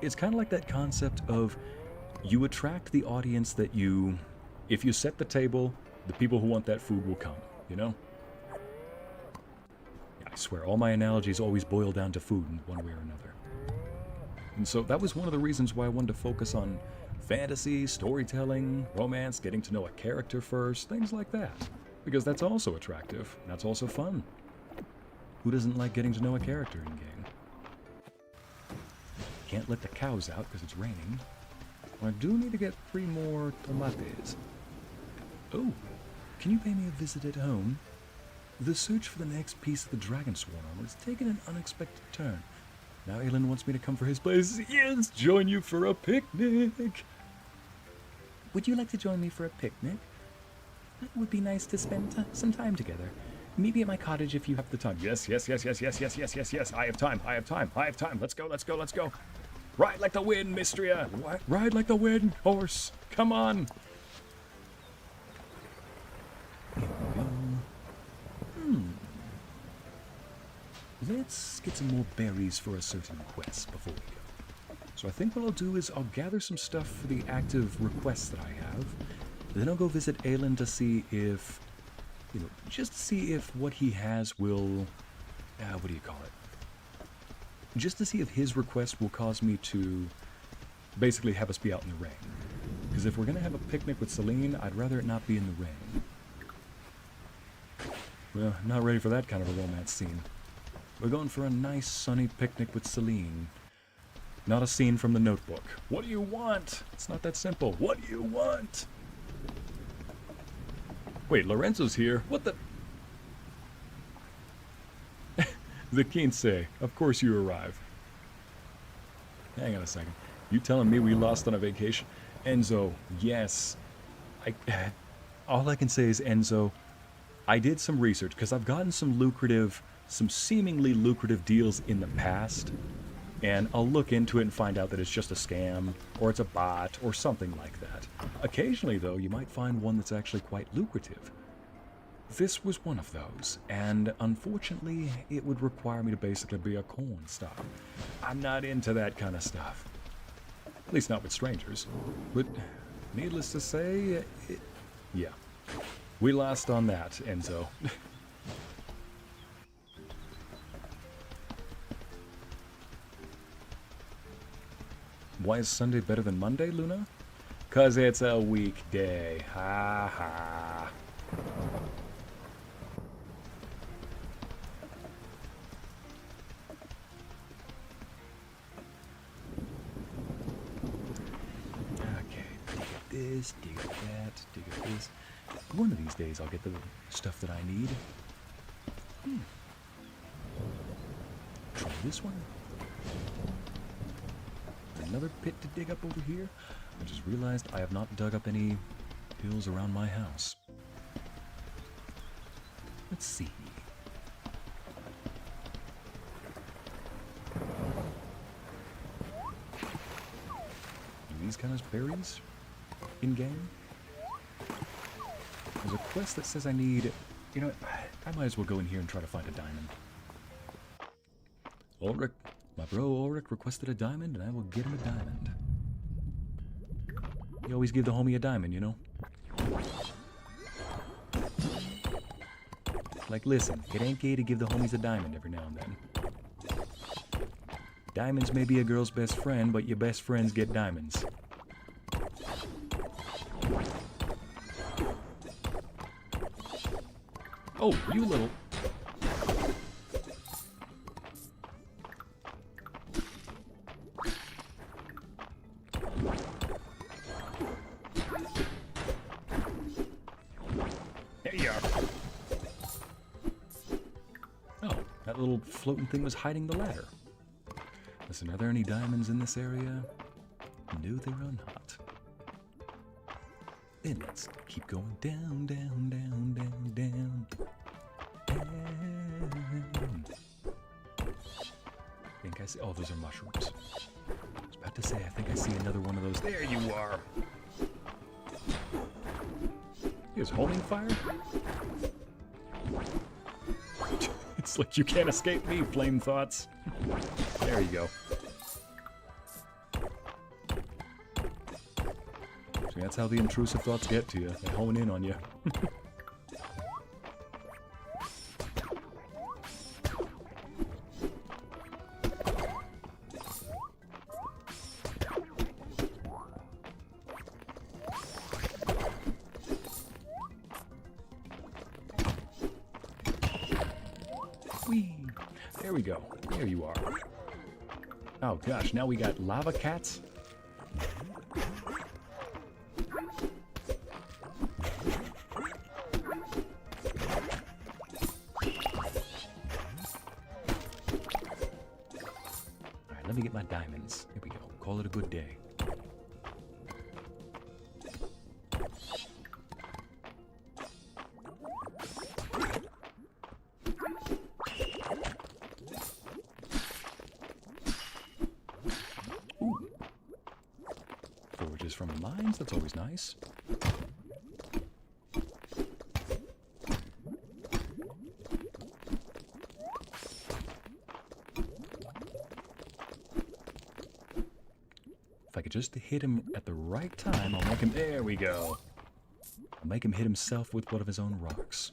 it's kind of like that concept of you attract the audience that you... If you set the table, the people who want that food will come, I swear, all my analogies always boil down to food in one way or another. And so that was one of the reasons why I wanted to focus on fantasy, storytelling, romance, getting to know a character first, things like that. Because that's also attractive, and that's also fun. Who doesn't like getting to know a character in-game? Can't let the cows out because it's raining. I do need to get 3 more tomates. Oh, can you pay me a visit at home? The search for the next piece of the dragon sworn armor has taken an unexpected turn. Now Aelin wants me to come for his place. Yes, join you for a picnic. Would you like to join me for a picnic? It would be nice to spend some time together. Meet me at my cottage if you have the time. Yes. I have time. Let's go. Ride like the wind, Mistria. Ride like the wind, horse. Come on. Here we go. Let's get some more berries for a certain quest before we go. So I think what I'll do is I'll gather some stuff for the active requests that I have. Then I'll go visit Aelin to see if, just to see if what he has will, what do you call it? Just to see if his request will cause me to basically have us be out in the rain. Because if we're going to have a picnic with Celine, I'd rather it not be in the rain. Well, not ready for that kind of a romance scene. We're going for a nice sunny picnic with Celine. Not a scene from the Notebook. What do you want? It's not that simple. What do you want? Wait, Lorenzo's here? What the... The Ycey. Of course you arrive. Hang on a second. You telling me we lost on a vacation? Enzo, yes. All I can say is, Enzo, I did some research, because I've gotten some seemingly lucrative deals in the past, and I'll look into it and find out that it's just a scam, or it's a bot, or something like that. Occasionally, though, you might find one that's actually quite lucrative. This was one of those, and unfortunately, it would require me to basically be a corn star. I'm not into that kind of stuff. At least not with strangers. But, needless to say, yeah. We lost on that, Enzo. Why is Sunday better than Monday, Luna? 'Cause it's a weekday. Ha ha. Okay, dig at this, dig at that, dig at this. One of these days I'll get the stuff that I need. Try this one. Another pit to dig up over here. I just realized I have not dug up any hills around my house. Let's see. Do these kind of berries in-game? There's a quest that says I need... I might as well go in here and try to find a diamond. Ulrich, my bro Ulrich requested a diamond, and I will get him a diamond. You always give the homie a diamond, Like, listen, it ain't gay to give the homies a diamond every now and then. Diamonds may be a girl's best friend, but your best friends get diamonds. Oh, you little... There you are. Oh, that little floating thing was hiding the ladder. Listen, are there any diamonds in this area? No, there are not. Then let's keep going down, down, down, down, down. Down. I think I see... Oh, those are mushrooms. I was about to say, I think I see another one of those. There you are! He was homing fire? It's like you can't escape me, flame thoughts. There you go. See, that's how the intrusive thoughts get to you. They hone in on you. Whee! There we go. There you are. Oh gosh, now we got lava cats. Alright, let me get my diamonds. Here we go. Call it a good day. From the mines, that's always nice. If I could just hit him at the right time, I'll make him... There we go. I'll make him hit himself with one of his own rocks.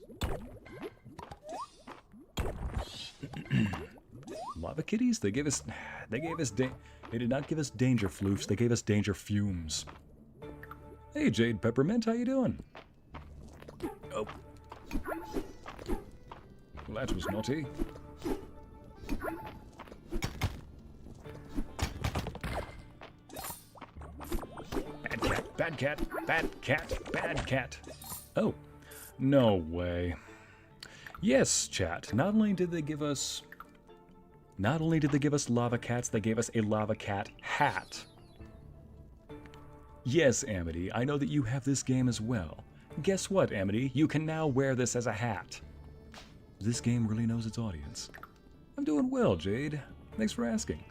Lava kitties? They did not give us danger floofs, they gave us danger fumes. Hey, Jade Peppermint, how you doing? Oh. Well, that was naughty. Bad cat, bad cat, bad cat. Oh, no way. Yes, chat, not only did they give us lava cats, they gave us a lava cat hat. Yes, Amity, I know that you have this game as well. Guess what, Amity? You can now wear this as a hat. This game really knows its audience. I'm doing well, Jade. Thanks for asking.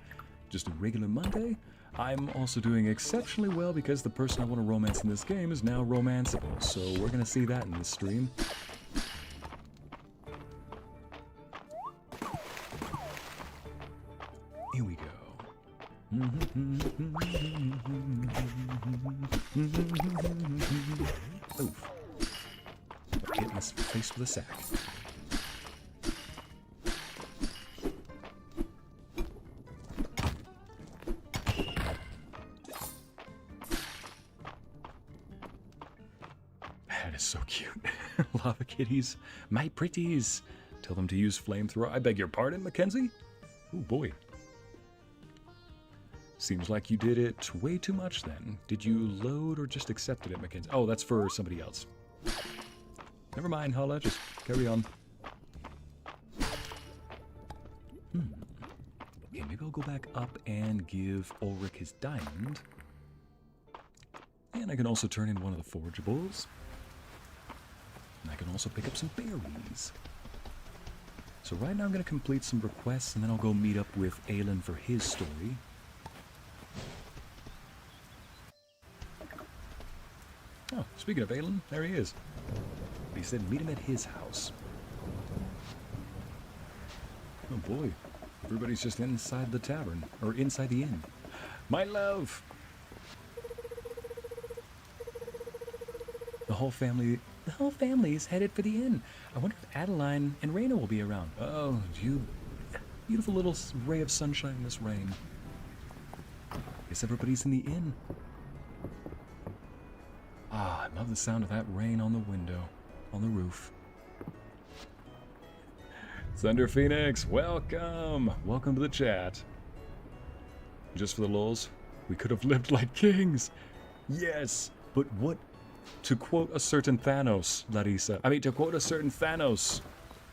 Just a regular Monday? I'm also doing exceptionally well because the person I want to romance in this game is now romanceable, so we're gonna see that in this stream. Here we go. Oof. Get in this face with a sack. That is so cute. Lava kitties. My pretties. Tell them to use flamethrower. I beg your pardon, Mackenzie? Oh boy. Seems like you did it way too much then. Did you load or just accepted it, Mackenzie? Oh, that's for somebody else. Never mind, Hala, just carry on. Okay, maybe I'll go back up and give Ulrich his diamond. And I can also turn in one of the forageables. And I can also pick up some berries. So right now I'm going to complete some requests, and then I'll go meet up with Aelin for his story. Oh, speaking of Aelin, there he is. He said meet him at his house. Oh boy, everybody's just inside the tavern, or inside the inn. My love! The whole family is headed for the inn. I wonder if Adeline and Raina will be around. Oh, you beautiful little ray of sunshine in this rain. Guess everybody's in the inn. Ah, I love the sound of that rain on the window, on the roof. Thunder Phoenix, welcome! Welcome to the chat. Just for the lulz, we could have lived like kings. Yes, but what? To quote a certain Thanos, Larissa. I mean, to quote a certain Thanos.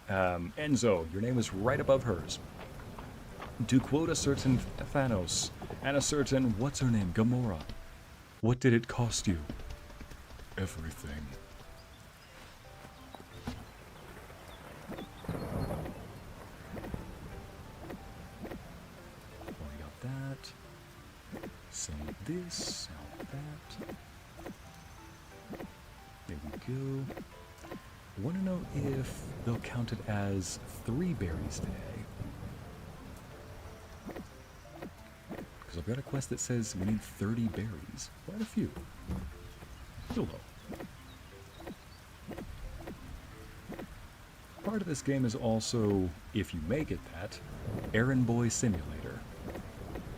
Enzo, your name is right above hers. To quote a certain Thanos and a certain, what's her name, Gamora. What did it cost you? Everything. Already got that. Sell this, sell that. There we go. I want to know if they'll count it as 3 berries today. Because I've got a quest that says we need 30 berries. Quite a few. Still low. Part of this game is also, if you make it that, Errand Boy Simulator.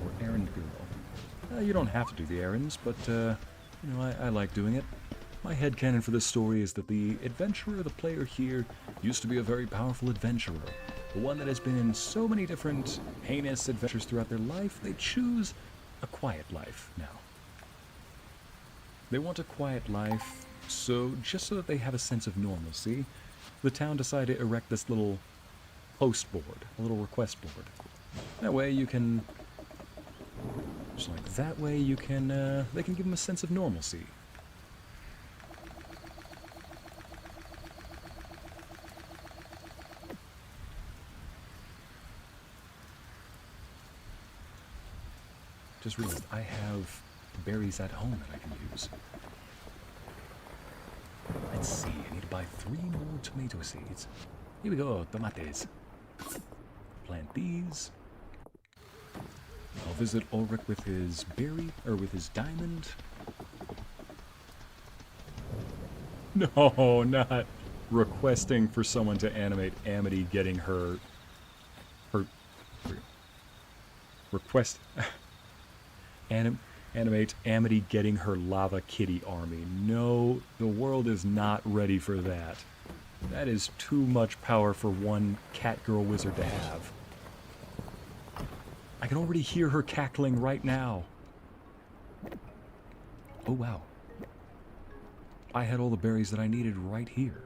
Or Errand Girl. You don't have to do the errands, but, you know, I like doing it. My headcanon for this story is that the adventurer, the player here, used to be a very powerful adventurer. The one that has been in so many different heinous adventures throughout their life, they choose a quiet life now. They want a quiet life, just so that they have a sense of normalcy, the town decided to erect this little post board, a little request board. That way you can, just like that way you can, they can give them a sense of normalcy. Just realized I have berries at home that I can use. Let's see, I need to buy 3 more tomato seeds. Here we go, tomates. Plant these. I'll visit Ulrich with his berry, or with his diamond. No, not requesting for someone to animate Amity getting her request... animate Amity getting her lava kitty army. No, the world is not ready for that. That is too much power for one cat girl wizard to have. I can already hear her cackling right now. Oh wow. I had all the berries that I needed right here.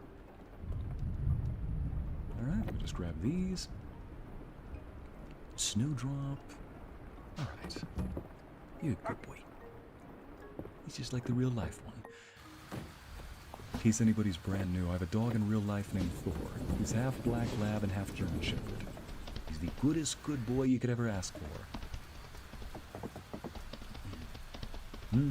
Alright, we'll just grab these. Snowdrop. Alright. You're a good boy. He's just like the real life one. In case anybody's brand new, I have a dog in real life named Thor. He's half black lab and half German shepherd. He's the goodest good boy you could ever ask for. There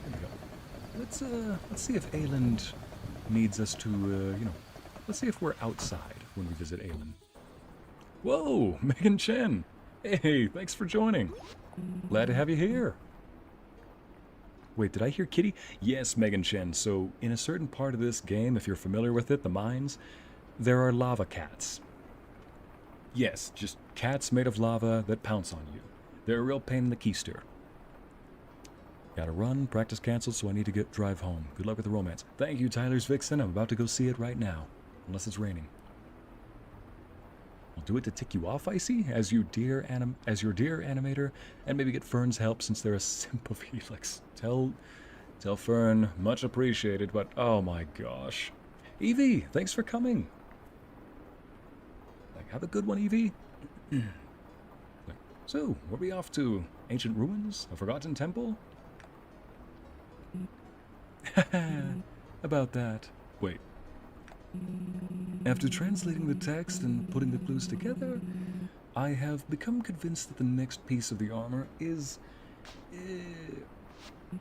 we go. Let's see if Ayland needs us to, you know, let's see if we're outside when we visit Ayland. Whoa, Megan Chen! Hey, thanks for joining. Glad to have you here. Wait, did I hear kitty? Yes, Megan Chen. So, in a certain part of this game, if you're familiar with it, the mines, there are lava cats. Yes, just cats made of lava that pounce on you. They're a real pain in the keister. Gotta run, practice canceled, so I need to drive home. Good luck with the romance. Thank you, Tyler's Vixen. I'm about to go see it right now. Unless it's raining. I'll do it to tick you off, Ycey, as your dear animator, and maybe get Fern's help since they're a simp of Helix. Tell Fern, much appreciated, but oh my gosh. Evie, thanks for coming. Have a good one, Evie. So, where are we off to? Ancient ruins? A forgotten temple? About that. Wait. After translating the text and putting the clues together, I have become convinced that the next piece of the armor is...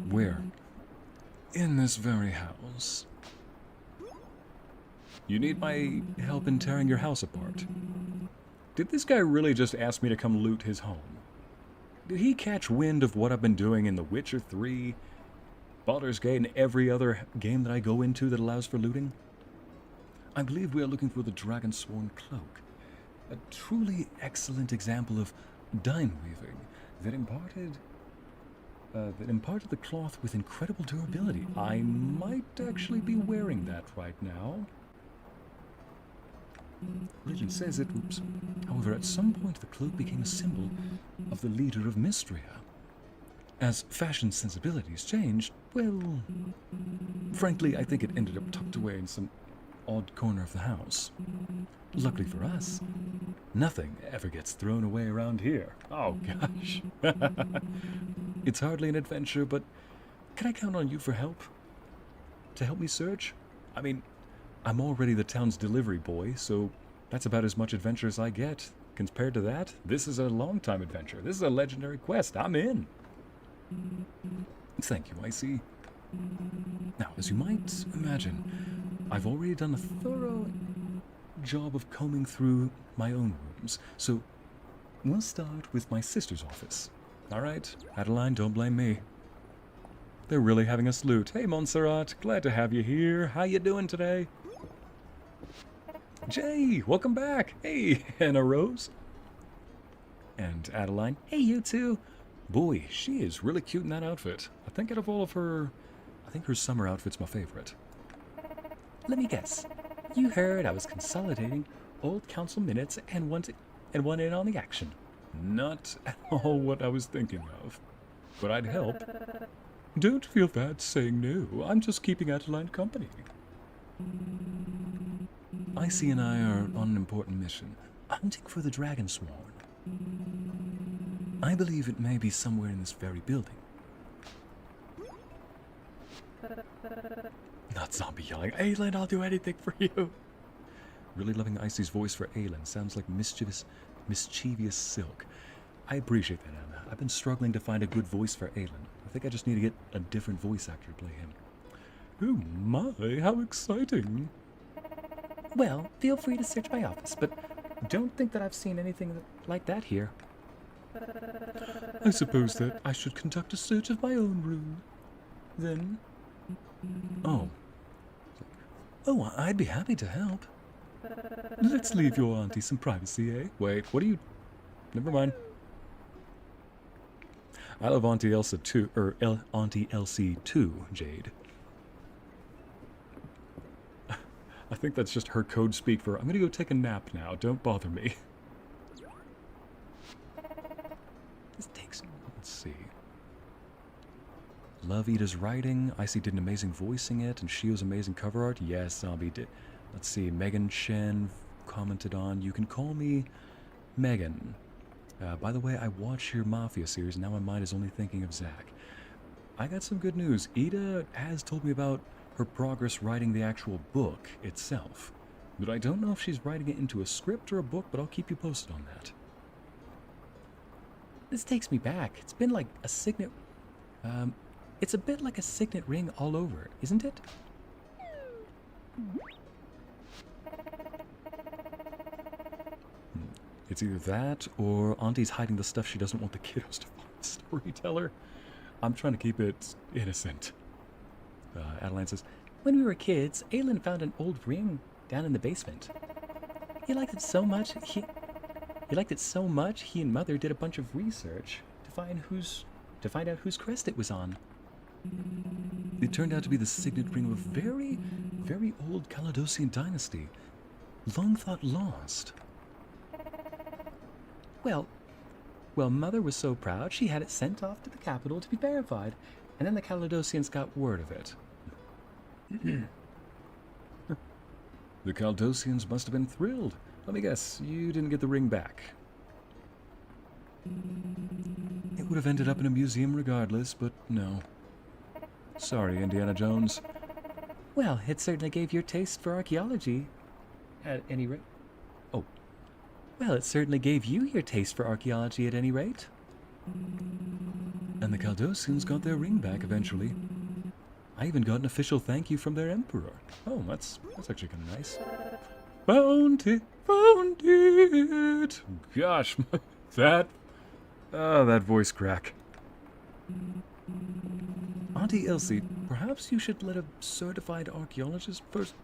where? In this very house. You need my help in tearing your house apart. Did this guy really just ask me to come loot his home? Did he catch wind of what I've been doing in The Witcher 3, Baldur's Gate, and every other game that I go into that allows for looting? I believe we are looking for the Dragonsworn Cloak, a truly excellent example of dye weaving that imparted the cloth with incredible durability. I might actually be wearing that right now. Legend says it, however, at some point the cloak became a symbol of the leader of Mistria. As fashion sensibilities changed, well, frankly, I think it ended up tucked away in some odd corner of the house. Luckily for us, nothing ever gets thrown away around here. Oh gosh. It's hardly an adventure, but can I count on you for help? To help me search? I mean, I'm already the town's delivery boy, so that's about as much adventure as I get. Compared to that, this is a long-time adventure. This is a legendary quest. I'm in. Thank you, Ycey. Now, as you might imagine, I've already done a thorough job of combing through my own rooms, so we'll start with my sister's office. All right, Adeline, don't blame me. They're really having us loot. Hey, Montserrat, glad to have you here. How you doing today? Jay, welcome back. Hey, Anna Rose. And Adeline, hey, you two. Boy, she is really cute in that outfit. I think out of all of her, I think her summer outfit's my favorite. Let me guess. You heard I was consolidating old council minutes and want in on the action. Not at all what I was thinking of. But I'd help. Don't feel bad saying no. I'm just keeping Adeline company. Ycey and I are on an important mission. Hunting for the dragon sworn. I believe it may be somewhere in this very building. Not zombie yelling, Aelin, I'll do anything for you. Really loving Ycey's voice for Aelin. Sounds like mischievous silk. I appreciate that, Anna. I've been struggling to find a good voice for Aelin. I think I just need to get a different voice actor to play him. Oh my, how exciting. Well, feel free to search my office, but don't think that I've seen anything like that here. I suppose that I should conduct a search of my own room. Then... Oh, I'd be happy to help. Let's leave your auntie some privacy, eh? Wait, what are you... Never mind. I love Auntie Elsa too, Auntie Elsie too, Jade. I think that's just her code speak for, I'm gonna go take a nap now, don't bother me. This takes... Let's see. Love Ida's writing. Ycey did an amazing voicing it, and Shio's amazing cover art. Yes, Zombie did. Let's see. Megan Chen commented on, you can call me Megan. By the way, I watched your Mafia series, and now my mind is only thinking of Zach. I got some good news. Ida has told me about her progress writing the actual book itself. But I don't know if she's writing it into a script or a book, but I'll keep you posted on that. This takes me back. It's been like a signet... it's a bit like a signet ring all over, isn't it? It's either that, or Auntie's hiding the stuff she doesn't want the kiddos to find. Storyteller. I'm trying to keep it innocent. Adeline says, when we were kids, Aelin found an old ring down in the basement. He liked it so much, he and Mother did a bunch of research to find out whose crest it was on. It turned out to be the signet ring of a very, very old Caledosian dynasty, long thought lost. Well, Mother was so proud she had it sent off to the capital to be verified, and then the Caledosians got word of it. The Caledosians must have been thrilled. Let me guess, you didn't get the ring back. It would have ended up in a museum regardless, but no. Sorry, Indiana Jones. Well, it certainly gave your taste for archaeology, at any rate. Oh. Well, it certainly gave you your taste for archaeology at any rate. And the Caledosians got their ring back eventually. I even got an official thank you from their emperor. Oh, that's actually kind of nice. Found it! Gosh, that voice crack. Auntie Elsie, perhaps you should let a certified archaeologist first...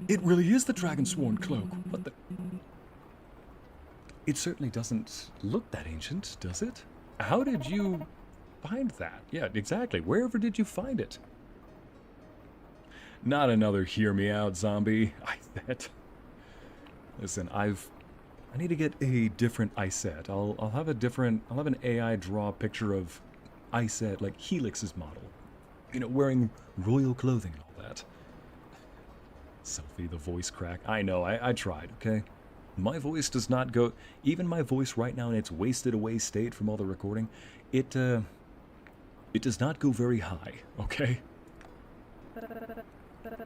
It really is the Dragonsworn cloak. What the... It certainly doesn't look that ancient, does it? How did you find that? Yeah, exactly. Wherever did you find it? Not another hear me out, zombie. I bet. Listen, I've I need to get a different ice set. I'll have a different, I'll have an AI draw a picture of ice set, like Helix's model. You know, wearing royal clothing and all that. Selfie, the voice crack. I know, I tried, okay? My voice does not go, even my voice right now in its wasted away state from all the recording, it does not go very high, okay?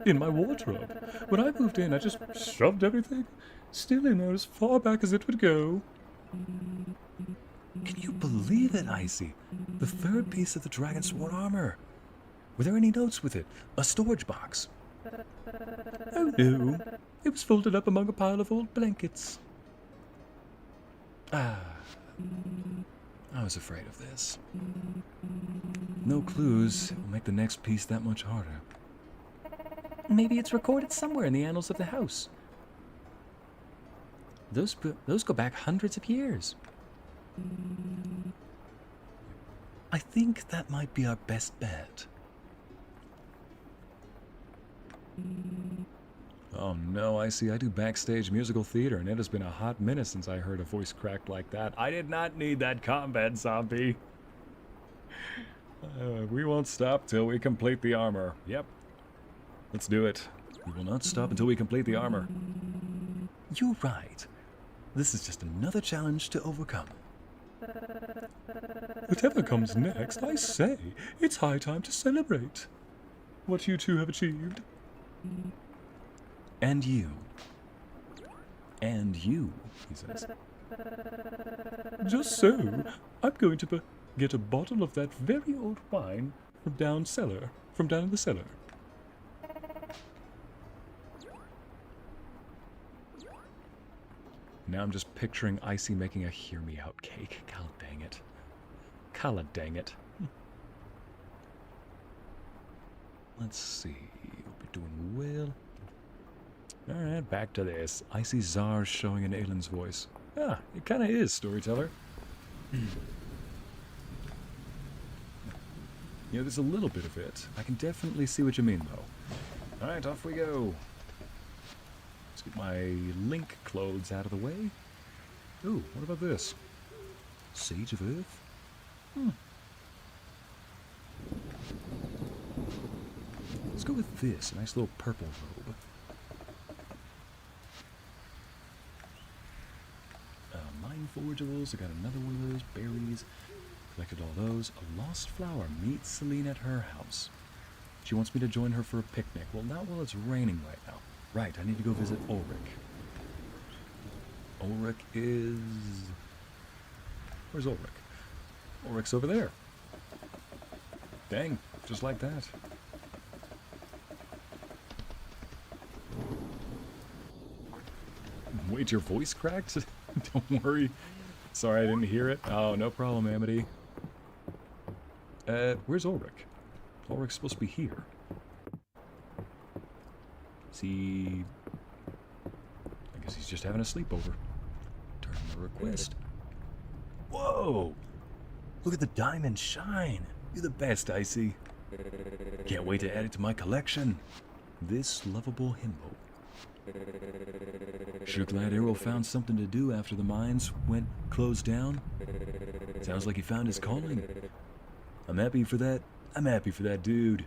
In my wardrobe. When I moved in, I just shoved everything still in there as far back as it would go. Can you believe it, Ycey? The third piece of the Dragon Sword armor. Were there any notes with it? A storage box? Oh no, it was folded up among a pile of old blankets. Ah, I was afraid of this. No clues will make the next piece that much harder. Maybe it's recorded somewhere in the annals of the house. Those go back hundreds of years. I think that might be our best bet. Oh no, Ycey, I do backstage musical theater, and it has been a hot minute since I heard a voice cracked like that. I did not need that combat zombie. We won't stop till we complete the armor. Yep. Let's do it. We will not stop until we complete the armor. You're right. This is just another challenge to overcome. Whatever comes next, I say, it's high time to celebrate what you two have achieved. And you. And you, he says. Just so, I'm going to get a bottle of that very old wine from down in the cellar. Now I'm just picturing Ycey making a hear me out cake. God dang it. God dang it. Let's see. We're doing well. Alright, back to this. Ycey Czar showing in Aylin's voice. Ah, it kind of is, storyteller. Yeah, there's a little bit of it. I can definitely see what you mean, though. Alright, off we go. Let's get my Link clothes out of the way. Ooh, what about this? Sage of Earth? Let's go with this, a nice little purple robe. Mine forageables, I got another one of those, berries. Collected all those. A lost flower meets Celine at her house. She wants me to join her for a picnic. Well, not while it's raining right now. Right, I need to go visit Ulrich. Ulrich is... Where's Ulrich? Ulrich's over there. Dang, just like that. Wait, your voice cracked? Don't worry. Sorry I didn't hear it. Oh, no problem, Amity. Where's Ulrich? Ulrich's supposed to be here. Is he... I guess he's just having a sleepover. Turn the request. Whoa! Look at the diamond shine! You're the best, Ycey. Can't wait to add it to my collection. This lovable himbo. Sure glad Arrow found something to do after the mines went closed down. Sounds like he found his calling. I'm happy for that. I'm happy for that dude.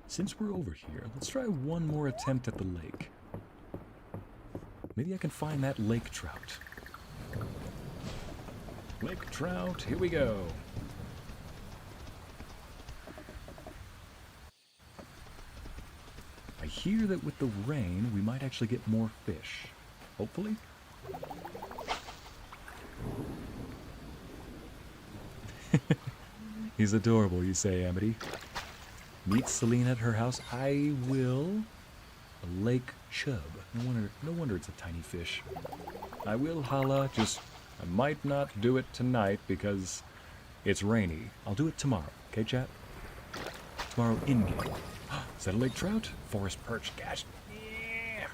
Since we're over here, let's try one more attempt at the lake. Maybe I can find that lake trout. Lake trout, here we go. I hear that with the rain, we might actually get more fish. Hopefully. He's adorable, you say, Amity. Meet Celine at her house. I will. A lake chub. No wonder it's a tiny fish. I will holla, just I might not do it tonight because it's rainy. I'll do it tomorrow, okay, chat? Tomorrow in-game. Is that a lake trout? Forest perch, gosh. Yeah.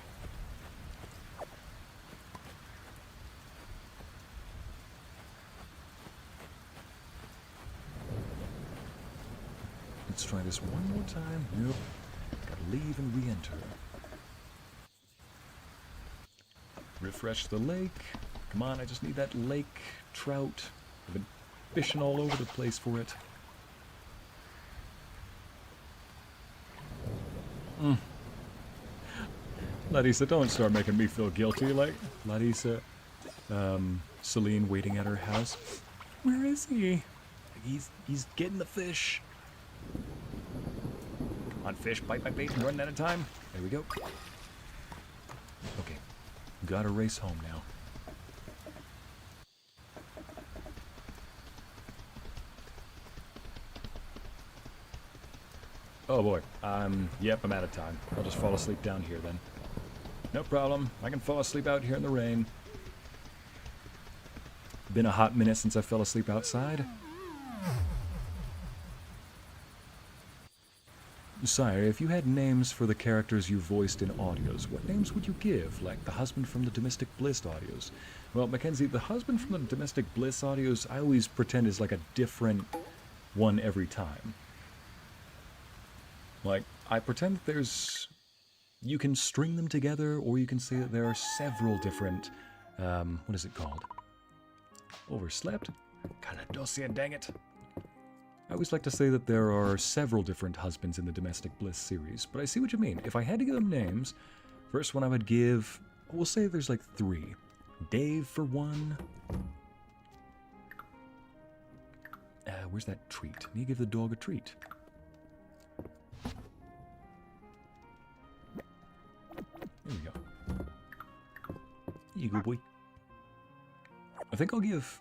Let's try this one more time. Nope. Gotta leave and re-enter. Refresh the lake. Come on, I just need that lake trout. I've been fishing all over the place for it. Larissa, don't start making me feel guilty. Like, Larissa, Celine waiting at her house. Where is he? He's getting the fish. Come on, fish, bite my bait, I'm running out of time. There we go. Okay, gotta race home now. Oh boy, yep, I'm out of time. I'll just fall asleep down here then. No problem, I can fall asleep out here in the rain. Been a hot minute since I fell asleep outside. Sire, if you had names for the characters you voiced in audios, what names would you give? Like the husband from the Domestic Bliss audios? Well, Mackenzie, the husband from the Domestic Bliss audios, I always pretend is like a different one every time. Like, I pretend that there's... You can string them together, or you can say that there are several different... what is it called? Overslept? Kinda dossier, dang it. I always like to say that there are several different husbands in the Domestic Bliss series, but I see what you mean. If I had to give them names, first one I would give... We'll say there's like 3. Dave for one. Where's that treat? Need to give the dog a treat. There we go. Here you go, boy. I think I'll give...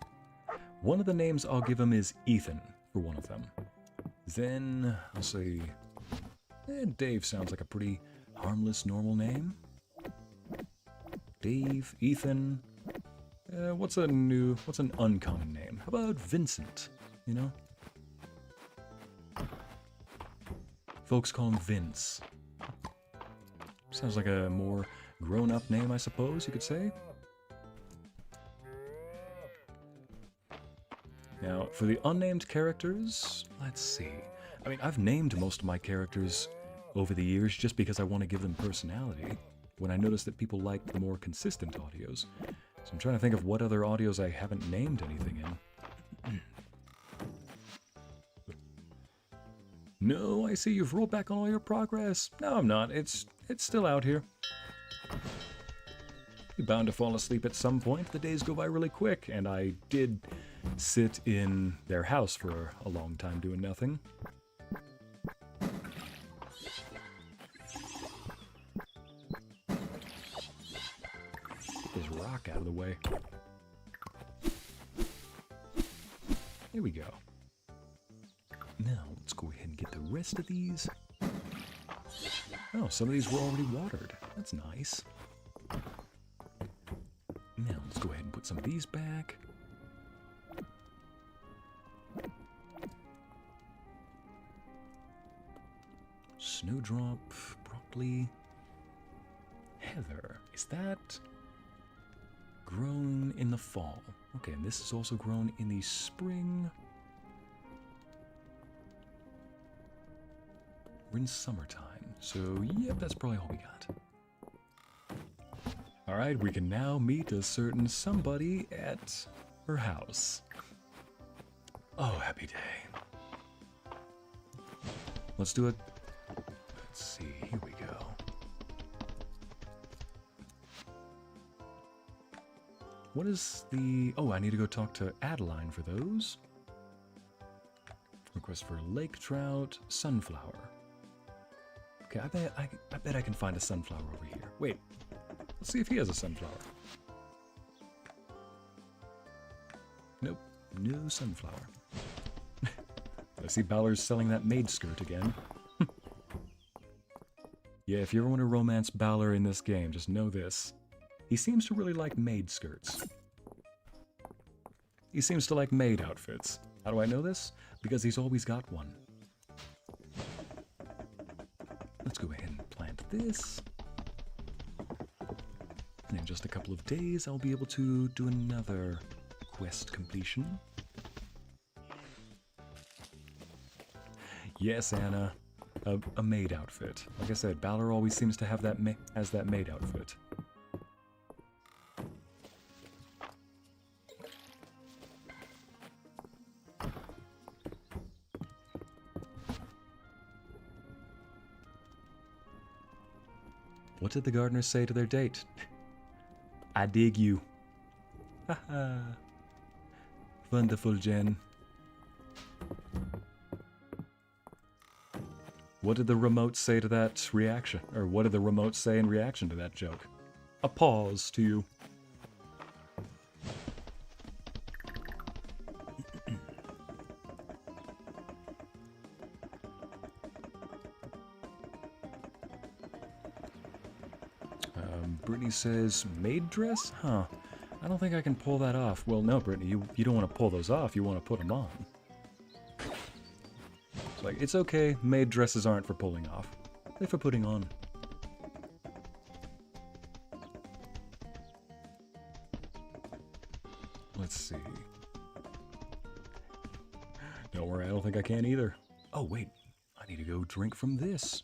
One of the names I'll give him is Ethan, for one of them. Then, I'll say... Dave sounds like a pretty harmless, normal name. Dave, Ethan... what's an uncommon name? How about Vincent, you know? Folks call him Vince. Sounds like a more grown-up name, I suppose you could say. Now, for the unnamed characters, let's see. I mean, I've named most of my characters over the years just because I want to give them personality, when I notice that people like the more consistent audios. So I'm trying to think of what other audios I haven't named anything in. No, I see you've rolled back on all your progress. No, I'm not. It's still out here. You're bound to fall asleep at some point. The days go by really quick, and I did sit in their house for a long time doing nothing. Get this rock out of the way. Here we go. Now, let's go ahead and get the rest of these. Oh, some of these were already watered. That's nice. Now, let's go ahead and put some of these back. Snowdrop, broccoli, heather. Is that grown in the fall? Okay, and this is also grown in the spring. We're in summertime, so yep, that's probably all we got. Alright, we can now meet a certain somebody at her house. Oh, happy day. Let's do it. Let's see, here we go. What is the... Oh, I need to go talk to Adeline for those. Request for lake trout, sunflower. Okay, I bet I can find a sunflower over here. Wait, let's see if he has a sunflower. Nope, no sunflower. I see Balor's selling that maid skirt again. Yeah, if you ever want to romance Balor in this game, just know this. He seems to really like maid skirts. He seems to like maid outfits. How do I know this? Because he's always got one. Let's go ahead and plant this. And in just a couple of days, I'll be able to do another quest completion. Yes, Anna. A maid outfit. Like I said, Balor always seems to have that maid outfit. What did the gardeners say to their date? I dig you. Haha. Wonderful, Jen. What did the remote say to that reaction? Or what did the remote say in reaction to that joke? A pause to you. Brittany says, maid dress? Huh. I don't think I can pull that off. Well, no, Brittany, you don't want to pull those off. You want to put them on. It's like, it's okay. Maid dresses aren't for pulling off. They're for putting on. Let's see. Don't worry, I don't think I can either. Oh, wait. I need to go drink from this.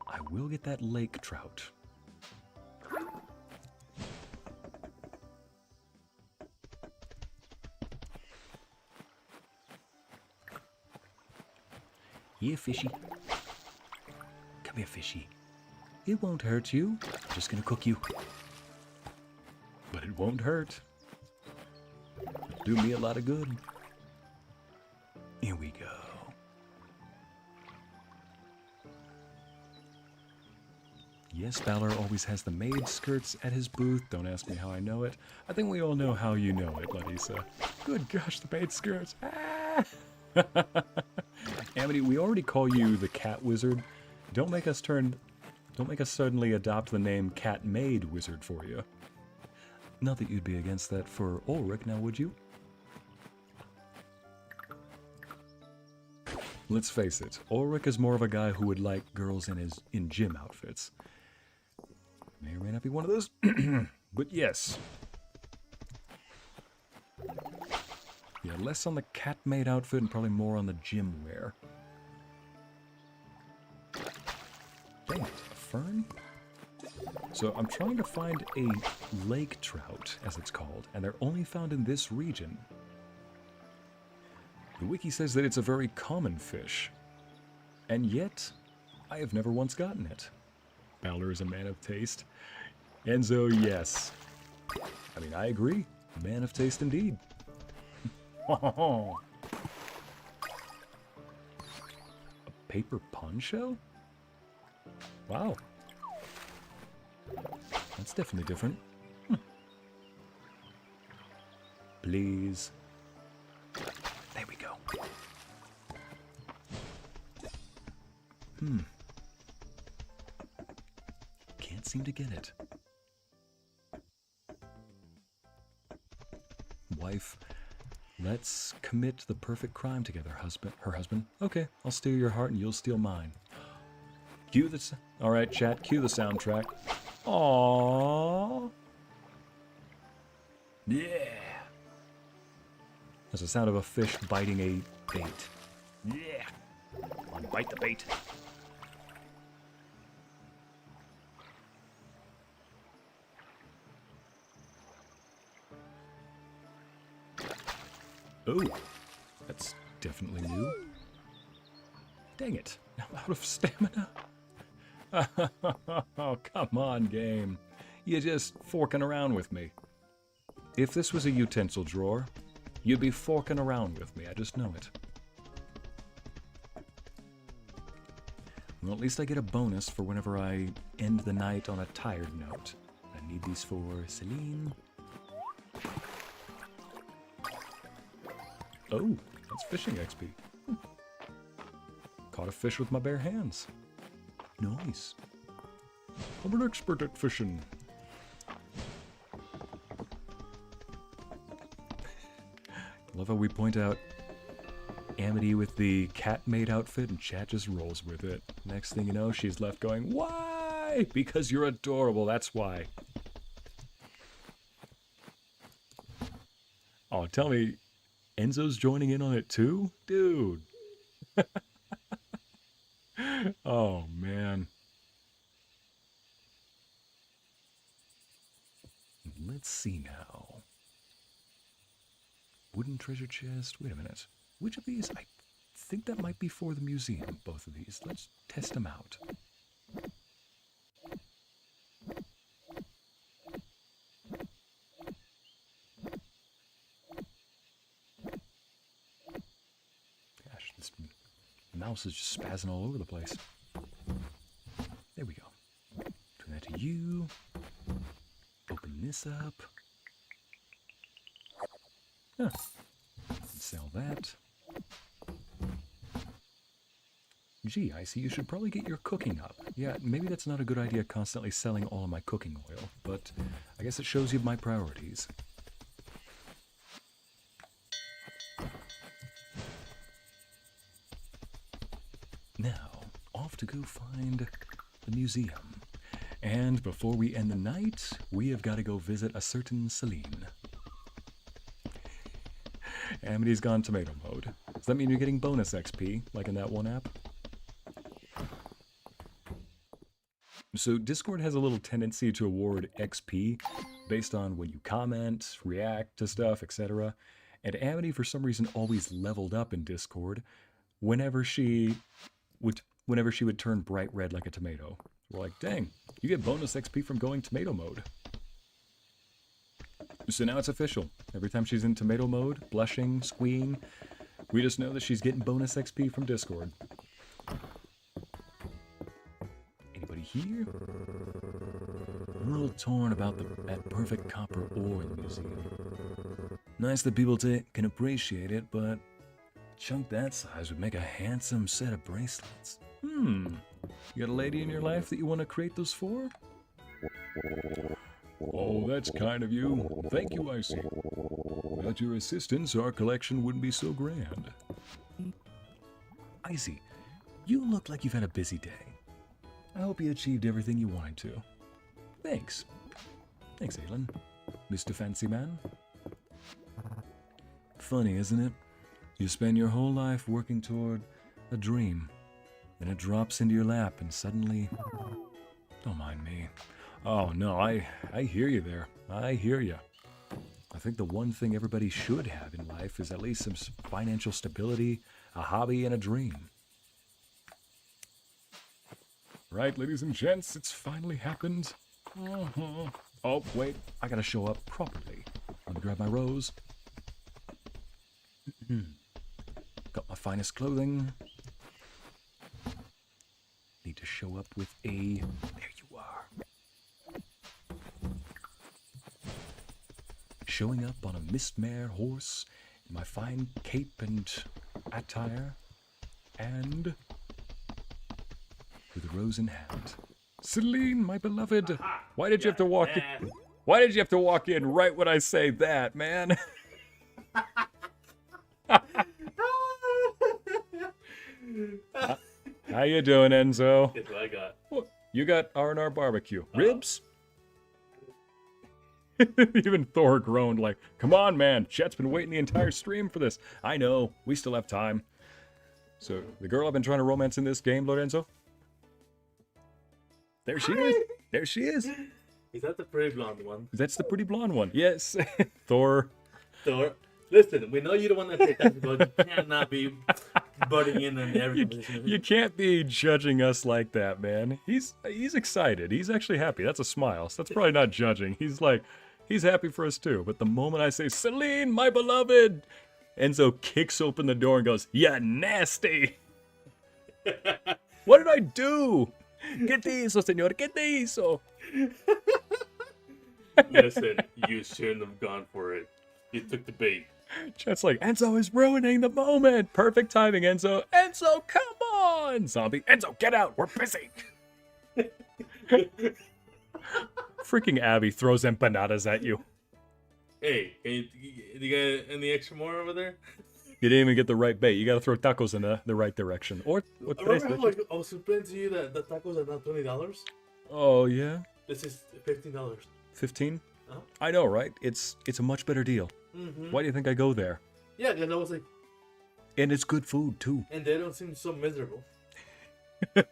I will get that lake trout. Here, fishy. Come here, fishy. It won't hurt you. I'm just gonna cook you. But it won't hurt. Do me a lot of good. Here we go. Yes, Balor always has the maid skirts at his booth. Don't ask me how I know it. I think we all know how you know it, Ladisa. Good gosh, the maid skirts. Ah! Amity, we already call you the cat wizard. Don't make us suddenly adopt the name cat maid wizard for you. Not that you'd be against that for Ulrich, now would you? Let's face it, Ulrich is more of a guy who would like girls in gym outfits. May or may not be one of those, but yes. Yeah, less on the cat maid outfit and probably more on the gym wear. Dang it, a fern? So I'm trying to find a lake trout, as it's called, and they're only found in this region. The wiki says that it's a very common fish, and yet I have never once gotten it. Balor is a man of taste. Enzo, yes. I mean, I agree. Man of taste indeed. A paper poncho? Wow. That's definitely different. Please. There we go. Can't seem to get it. Wife, let's commit the perfect crime together, her husband. Okay, I'll steal your heart and you'll steal mine. Cue the... Alright, chat, cue the soundtrack. Aww. Yeah. That's the sound of a fish biting a bait. Yeah. Come on, bite the bait. Oh, that's definitely new. Dang it, I'm out of stamina. Oh, come on, game. You're just forking around with me. If this was a utensil drawer, you'd be forking around with me. I just know it. Well, at least I get a bonus for whenever I end the night on a tired note. I need these for Celine. Oh, that's fishing XP. Caught a fish with my bare hands. Nice. I'm an expert at fishing. Love how we point out Amity with the cat maid outfit and chat just rolls with it. Next thing you know, she's left going, why? Because you're adorable, that's why. Oh, tell me, Enzo's joining in on it too? Dude. Oh, man. Let's see now. Wooden treasure chest. Wait a minute. Which of these? I think that might be for the museum, both of these. Let's test them out. mouse is just spazzing all over the place. There we go. Turn that to you. Open this up. Huh. Sell that. Gee, Ycey, you should probably get your cooking up. Yeah, maybe that's not a good idea constantly selling all of my cooking oil, but I guess it shows you my priorities. Now, off to go find the museum. And before we end the night, we have got to go visit a certain Celine. Amity's gone tomato mode. Does that mean you're getting bonus XP, like in that one app? So Discord has a little tendency to award XP based on when you comment, react to stuff, etc. And Amity, for some reason, always leveled up in Discord whenever she would turn bright red like a tomato. We're like, dang, you get bonus XP from going tomato mode. So now it's official. Every time she's in tomato mode, blushing, squeeing, we just know that she's getting bonus XP from Discord. Anybody here? I'm a little torn about that perfect copper ore in the museum. Nice that people can appreciate it, but a chunk that size would make a handsome set of bracelets. You got a lady in your life that you want to create those for? Oh, that's kind of you. Thank you, Ycey. Without your assistance, our collection wouldn't be so grand. Ycey, you look like you've had a busy day. I hope you achieved everything you wanted to. Thanks. Thanks, Seline. Mr. Fancy Man. Funny, isn't it? You spend your whole life working toward a dream. Then it drops into your lap and suddenly... Don't mind me. Oh, no, I hear you there. I hear you. I think the one thing everybody should have in life is at least some financial stability, a hobby, and a dream. Right, ladies and gents, it's finally happened. Oh, wait, I gotta show up properly. Let me grab my rose. Got my finest clothing. Need to show up with a... There you are. Showing up on a mistmare horse in my fine cape and attire, and with a rose in hand. Celine, my beloved, why did you have to walk in? Why did you have to walk in right when I say that, man? How you doing, Enzo? Guess what I got? You got R&R barbecue. Ribs? Even Thor groaned like, come on, man. Chet's been waiting the entire stream for this. I know. We still have time. So, the girl I've been trying to romance in this game, Lorenzo? There she is. There she is. Is that the pretty blonde one? That's the pretty blonde one. Yes. Thor. Thor. Listen, we know you don't want to take that because you cannot be butting in on everything. You can't be judging us like that, man. He's excited. He's actually happy. That's a smile. So that's probably not judging. He's like, he's happy for us too. But the moment I say, Celine, my beloved, Enzo kicks open the door and goes, "Ya nasty." What did I do? ¿Qué te hizo, señor? ¿Qué te hizo? Listen, you shouldn't have gone for it. You took the bait. Chet's like, Enzo is ruining the moment. Perfect timing, Enzo. Enzo, come on. Zombie, Enzo, get out. We're busy. Freaking Abby throws empanadas at you. Hey, you got any extra more over there? You didn't even get the right bait. You got to throw tacos in the right direction. Or what? Remember how I was explaining to you that the tacos are not $20? Oh yeah. This is $15. 15? I know, right? It's a much better deal. Why do you think I go there? Yeah, because I was like... And it's good food, too. And they don't seem so miserable.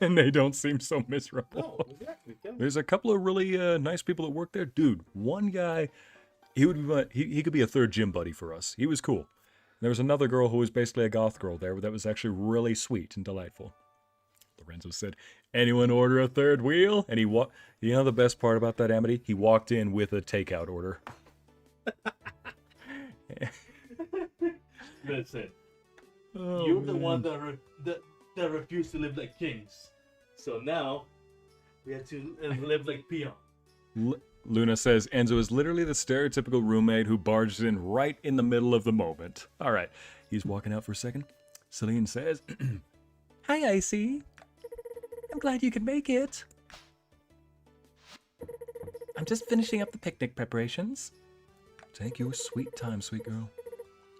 And they don't seem so miserable. No, exactly. Yeah. There's a couple of really nice people that work there. Dude, one guy, he could be a third gym buddy for us. He was cool. There was another girl who was basically a goth girl there that was actually really sweet and delightful. Lorenzo said, anyone order a third wheel? And you know the best part about that, Amity? He walked in with a takeout order. Listen, you're the one that that refused to live like kings. So now we have to live like peons. Luna says Enzo is literally the stereotypical roommate who barges in right in the middle of the moment. All right, he's walking out for a second. Celine says, "Hi, Ycey. I'm glad you could make it. I'm just finishing up the picnic preparations." "Take your sweet time, sweet girl."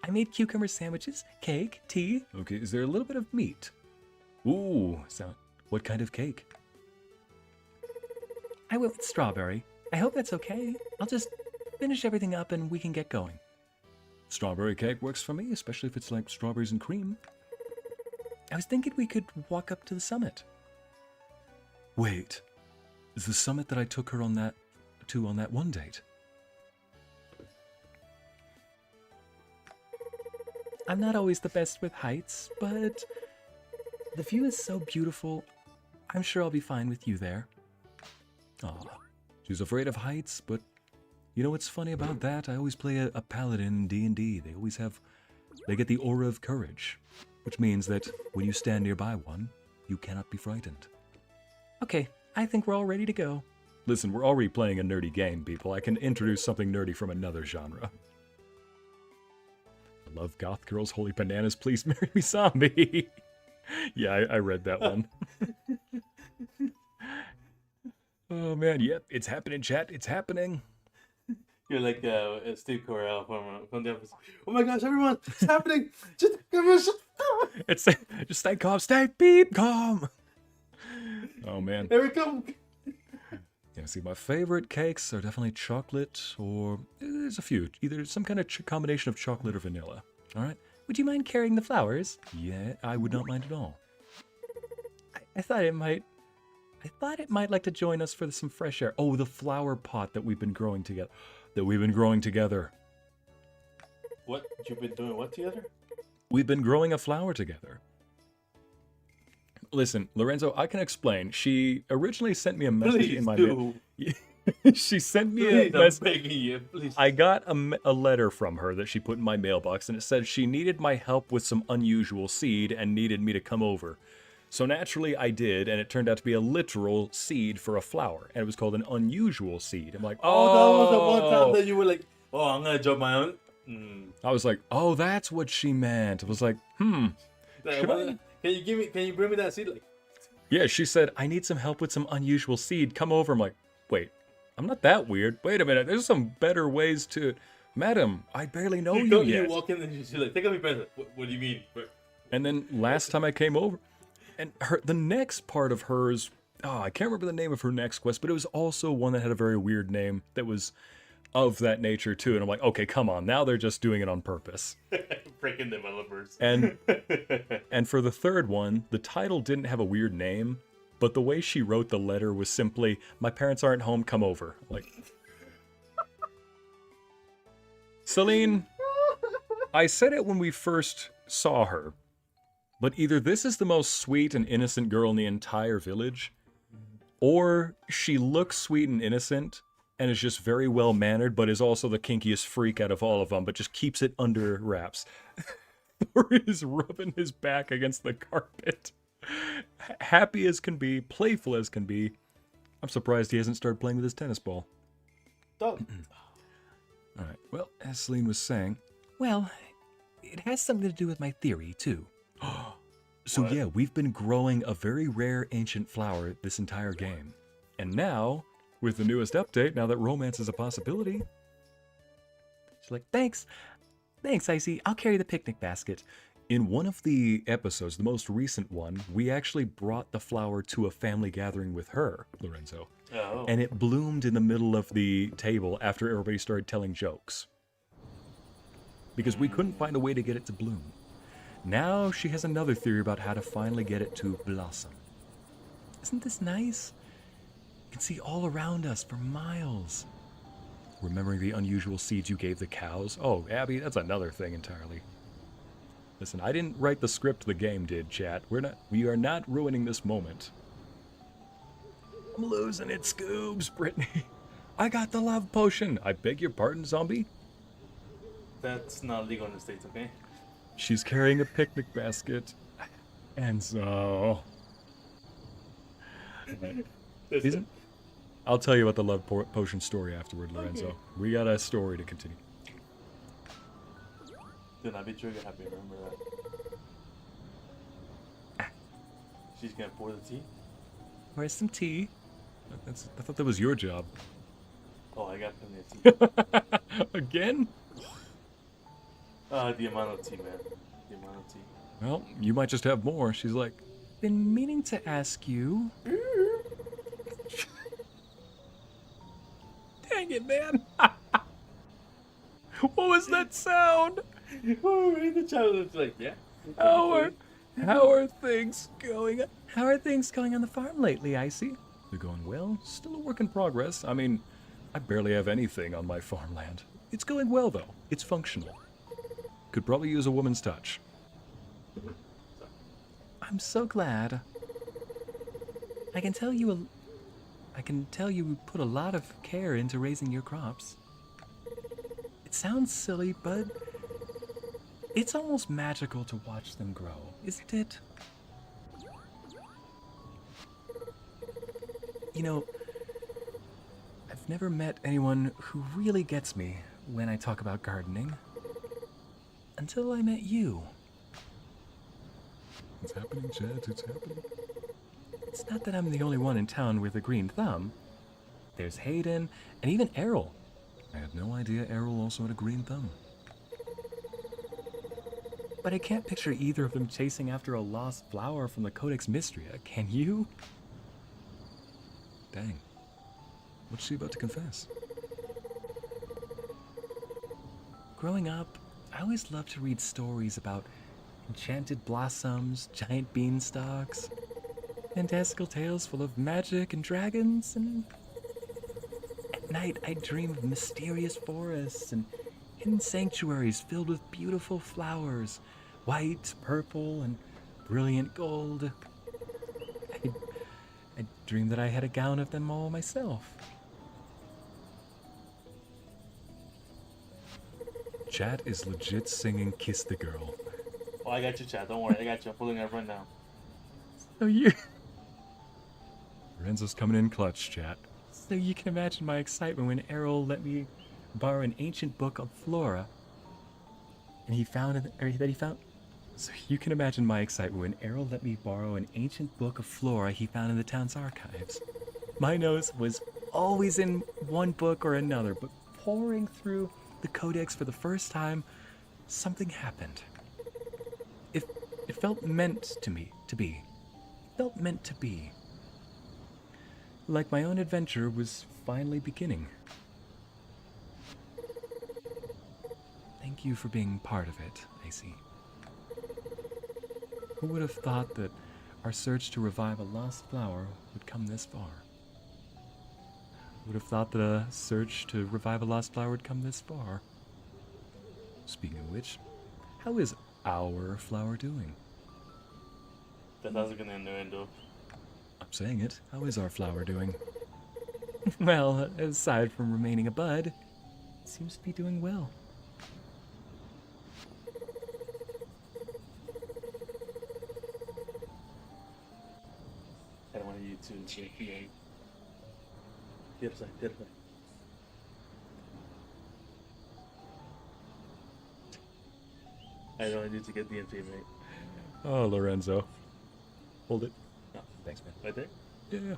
"I made cucumber sandwiches, cake, tea." "Okay, is there a little bit of meat?" "Ooh, so what kind of cake?" "I went with strawberry. I hope that's okay. I'll just finish everything up and we can get going." "Strawberry cake works for me, especially if it's like strawberries and cream." "I was thinking we could walk up to the summit." "Wait, is the summit that I took her on that one date?" "I'm not always the best with heights, but the view is so beautiful. I'm sure I'll be fine with you there." Aw, she's afraid of heights, but you know what's funny about that? I always play a paladin in D&D. They get the aura of courage, which means that when you stand nearby one, you cannot be frightened. "Okay, I think we're all ready to go." Listen, we're already playing a nerdy game, people. I can introduce something nerdy from another genre. "I love goth girls, holy bananas, please marry me, zombie." Yeah, I read that one. Oh man, yep, it's happening, chat. It's happening. You're like Steve Carell from the episode. "Oh my gosh, everyone, it's happening! Just give me a shit." It's just stay calm, stay beep calm. Oh man. Here we come. Yeah, see, my favorite cakes are definitely chocolate, or there's a few. Either some kind of combination of chocolate or vanilla. All right. "Would you mind carrying the flowers?" "Yeah, I would not mind at all." I thought it might like to join us for some fresh air. Oh, the flower pot that we've been growing together. What? You've been doing what together? We've been growing a flower together. Listen, Lorenzo, I can explain. She originally sent me a message in my mail. She sent me a message. I'm begging you, please. I got a letter from her that she put in my mailbox, and it said she needed my help with some unusual seed and needed me to come over. So naturally I did, and it turned out to be a literal seed for a flower, and it was called an unusual seed. I'm like, oh, that was the one time that you were like, "Oh, I'm gonna drop my own." I was like, oh, that's what she meant. I was like, Can you bring me that seed? Like, yeah, she said, "I need some help with some unusual seed. Come over." I'm like, wait, I'm not that weird. Wait a minute, there's some better ways to... Madam, I barely know you yet. You walk in and she's like, "Take off your present." What do you mean? And then last time I came over, and the next part of hers, I can't remember the name of her next quest, but it was also one that had a very weird name that was of that nature too. And I'm like, okay, come on, now they're just doing it on purpose. Freaking developers. And for the third one, the title didn't have a weird name, but the way she wrote the letter was simply, "My parents aren't home, come over." Like, Celine, I said it when we first saw her, but either this is the most sweet and innocent girl in the entire village, or she looks sweet and innocent and is just very well mannered, but is also the kinkiest freak out of all of them, but just keeps it under wraps. Thor is rubbing his back against the carpet. Happy as can be, playful as can be. I'm surprised he hasn't started playing with his tennis ball. Don't. Alright, well, as Celine was saying, well, it has something to do with my theory, too. So What? yeah, we've been growing a very rare ancient flower this entire game. And now, with the newest update, now that romance is a possibility... She's like, thanks, Ycey, I'll carry the picnic basket. In one of the episodes, the most recent one, we actually brought the flower to a family gathering with her, Lorenzo. Oh. And it bloomed in the middle of the table after everybody started telling jokes. Because we couldn't find a way to get it to bloom. Now she has another theory about how to finally get it to blossom. Isn't this nice? You can see all around us for miles. Remembering the unusual seeds you gave the cows? Oh, Abby, that's another thing entirely. Listen, I didn't write the script, the game did, chat. We are not ruining this moment. I'm losing it, Scoobs, Brittany. I got the love potion. I beg your pardon, zombie? That's not legal in the States, okay? She's carrying a picnic basket. And so... Right. Listen, I'll tell you about the love potion story afterward, Lorenzo. Okay. We got a story to continue. do not be trigger happy. Remember that. She's gonna pour the tea. Where's some tea? I thought that was your job. Oh, I got plenty of tea. Again? The amount of tea, man. The amount of tea. Well, you might just have more. She's like, been meaning to ask you. Dang it, man. What was that sound? Oh, the child was like, yeah. How are things going? How are things going on the farm lately, Ycey? They're going well. Still a work in progress. I mean, I barely have anything on my farmland. It's going well, though. It's functional. Could probably use a woman's touch. I'm so glad. I can tell you put a lot of care into raising your crops. It sounds silly, but it's almost magical to watch them grow, isn't it? You know, I've never met anyone who really gets me when I talk about gardening. Until I met you. It's happening, Chad, it's happening. It's not that I'm the only one in town with a green thumb. There's Hayden, and even Errol. I had no idea Errol also had a green thumb. But I can't picture either of them chasing after a lost flower from the Codex Mistria, can you? Dang. What's she about to confess? Growing up, I always loved to read stories about enchanted blossoms, giant beanstalks, fantastical tales full of magic and dragons, and at night I'd dream of mysterious forests and hidden sanctuaries filled with beautiful flowers, white, purple, and brilliant gold. I'd dream that I had a gown of them all myself. Chat is legit singing Kiss the Girl. Oh, I got you, Chad. Don't worry. I got you. I'm pulling that run now. So you... Lorenzo's coming in clutch, chat. So you can imagine my excitement when Errol let me borrow an ancient book of flora. And he found... So you can imagine my excitement when Errol let me borrow an ancient book of flora he found in the town's archives. My nose was always in one book or another, but pouring through the codex for the first time, something happened. It felt meant to be. It felt meant to be. Like my own adventure was finally beginning. Thank you for being part of it, Ycey. Who would have thought that our search to revive a lost flower would come this far? Would have thought that a search to revive a lost flower would come this far. Speaking of which, how is our flower doing? That sounds like an innuendo. I'm saying it. How is our flower doing? Well, aside from remaining a bud, it seems to be doing well. I don't want you to say the other side, the other side. I don't want you to get the DMT, mate. Oh, Lorenzo. Hold it. No, Thanks, man. right there? Yeah.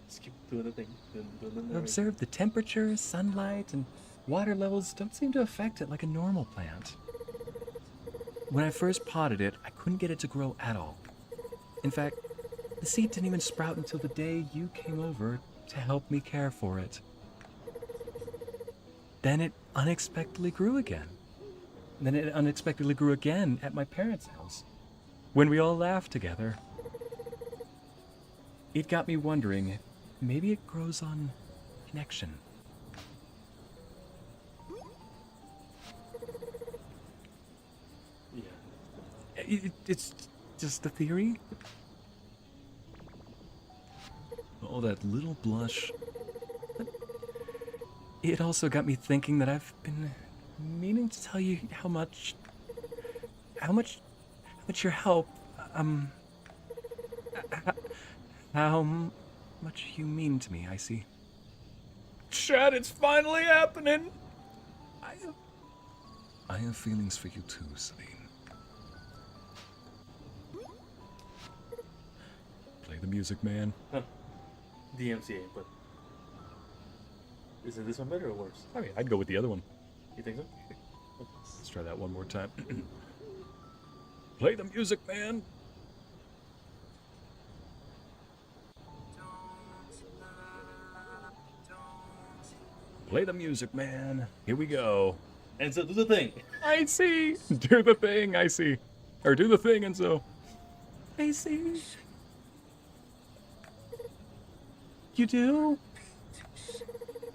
Just keep doing the thing. Doing the narrator. Observe the temperature, sunlight, and water levels don't seem to affect it like a normal plant. When I first potted it, I couldn't get it to grow at all. In fact, the seed didn't even sprout until the day you came over to help me care for it. Then it unexpectedly grew again. Then it unexpectedly grew again at my parents' house, when we all laughed together. It got me wondering if maybe it grows on connection. Yeah. It's just a theory. Oh, that little blush. It also got me thinking that I've been calling to tell you how much your help, how much you mean to me, Ycey. Chad, it's finally happening! I have feelings for you too, Celine. Play the music, man. Huh. DMCA, but isn't this one better or worse? I mean, I'd go with the other one. You think so? Let's try that one more time. Play the music, man! Play the music, man. Here we go. And so do the thing. Ycey! Do the thing, Ycey. Or do the thing, Enzo. Ycey. You do?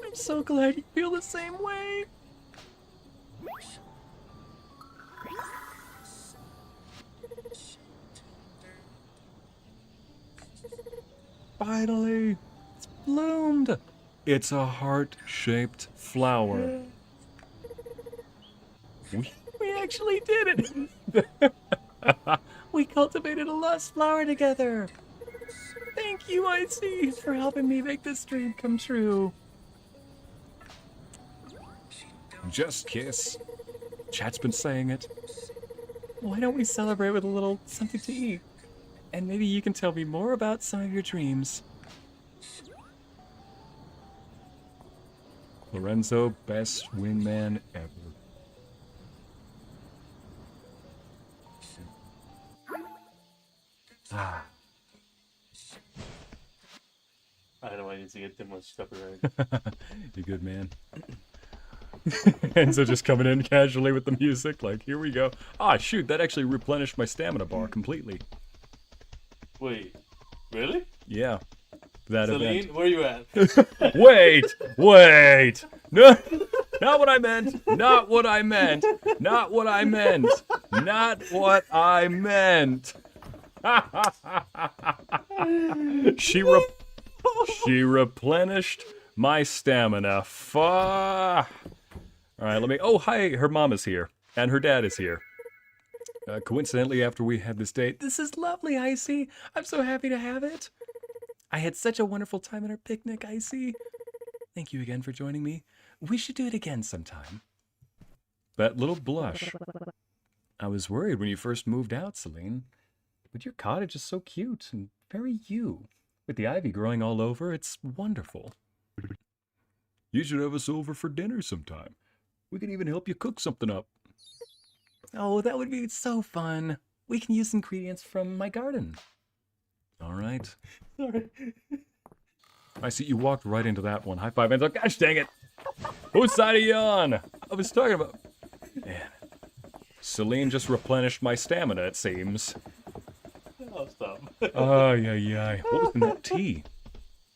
I'm so glad you feel the same way. Finally, it's bloomed. It's a heart-shaped flower. We actually did it. We cultivated a lost flower together. Thank you, Ycey, for helping me make this dream come true. Just kiss. Chat's been saying it. Why don't we celebrate with a little something to eat? And maybe you can tell me more about some of your dreams. Lorenzo, best wingman ever. Ah. I don't want you to get too much copyright. You good, man? Enzo just coming in casually with the music, like, here we go. Ah, shoot, that actually replenished my stamina bar completely. Wait, really? Yeah, that Celine, event. where are you at? Wait! No, not what I meant. Not what I meant. Not what I meant. Not what I meant. She replenished my stamina. All right, let me. Oh, hi. Her mom is here, and her dad is here. Coincidentally, after we had this date, this is lovely, Ycey. I'm so happy to have it. I had such a wonderful time at our picnic, Ycey. Thank you again for joining me. We should do it again sometime. That little blush. I was worried when you first moved out, Celine. But your cottage is so cute and very you. With the ivy growing all over, it's wonderful. You should have us over for dinner sometime. We could even help you cook something up. Oh, that would be so fun. We can use ingredients from my garden. All right. Sorry. I see you walked right into that one. High five, Enzo. Gosh dang it. Whose side are you on? I was talking about... Man. Celine just replenished my stamina, it seems. Oh, stop. Oh, yeah. What was in that tea?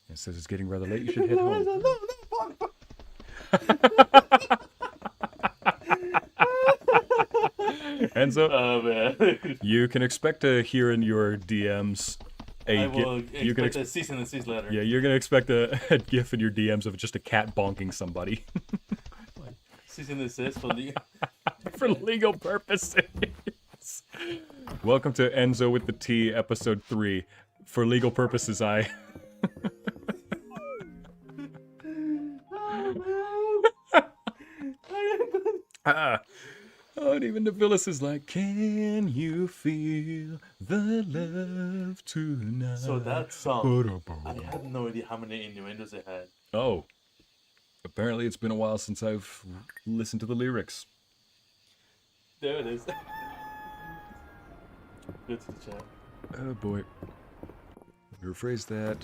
It says it's getting rather late. You should head home. Enzo, Oh, man. you can expect to hear in your DMs I will expect a cease and desist letter. Yeah, you're gonna expect a gif in your DMs of just a cat bonking somebody. Cease and desist for the... For legal purposes. Welcome to Enzo with the T, episode 3. For legal purposes, I... Oh, and even Nevillis is like, can you feel the love tonight? So that song, I had no idea how many innuendos it had. Oh. Apparently it's been a while since I've listened to the lyrics. There it is. Good to the chat. Oh boy. Rephrase that.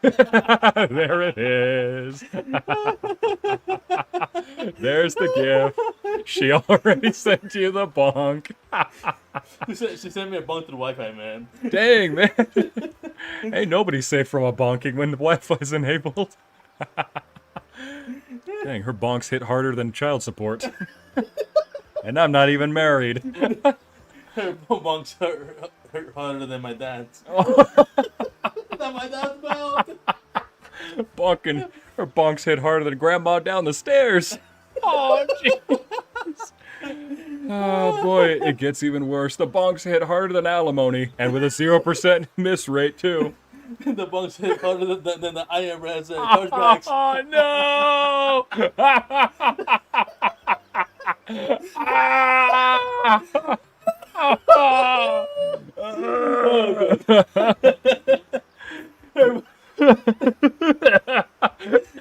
There it is. There's the gif. She already sent you the bonk. She sent me a bonk to the Wi-Fi, man. Dang, man. Ain't nobody safe from a bonking when the Wi-Fi's enabled. Dang, her bonks hit harder than child support. And I'm not even married. Her bonks hurt harder than my dad's. Than my dad's belt. Bonking. Her bonks hit harder than grandma down the stairs. Oh, jeez. Oh, boy, it gets even worse. The bonks hit harder than alimony, and with a 0% miss rate, too. The bunks hit harder than the IRS chargebacks. Oh, no!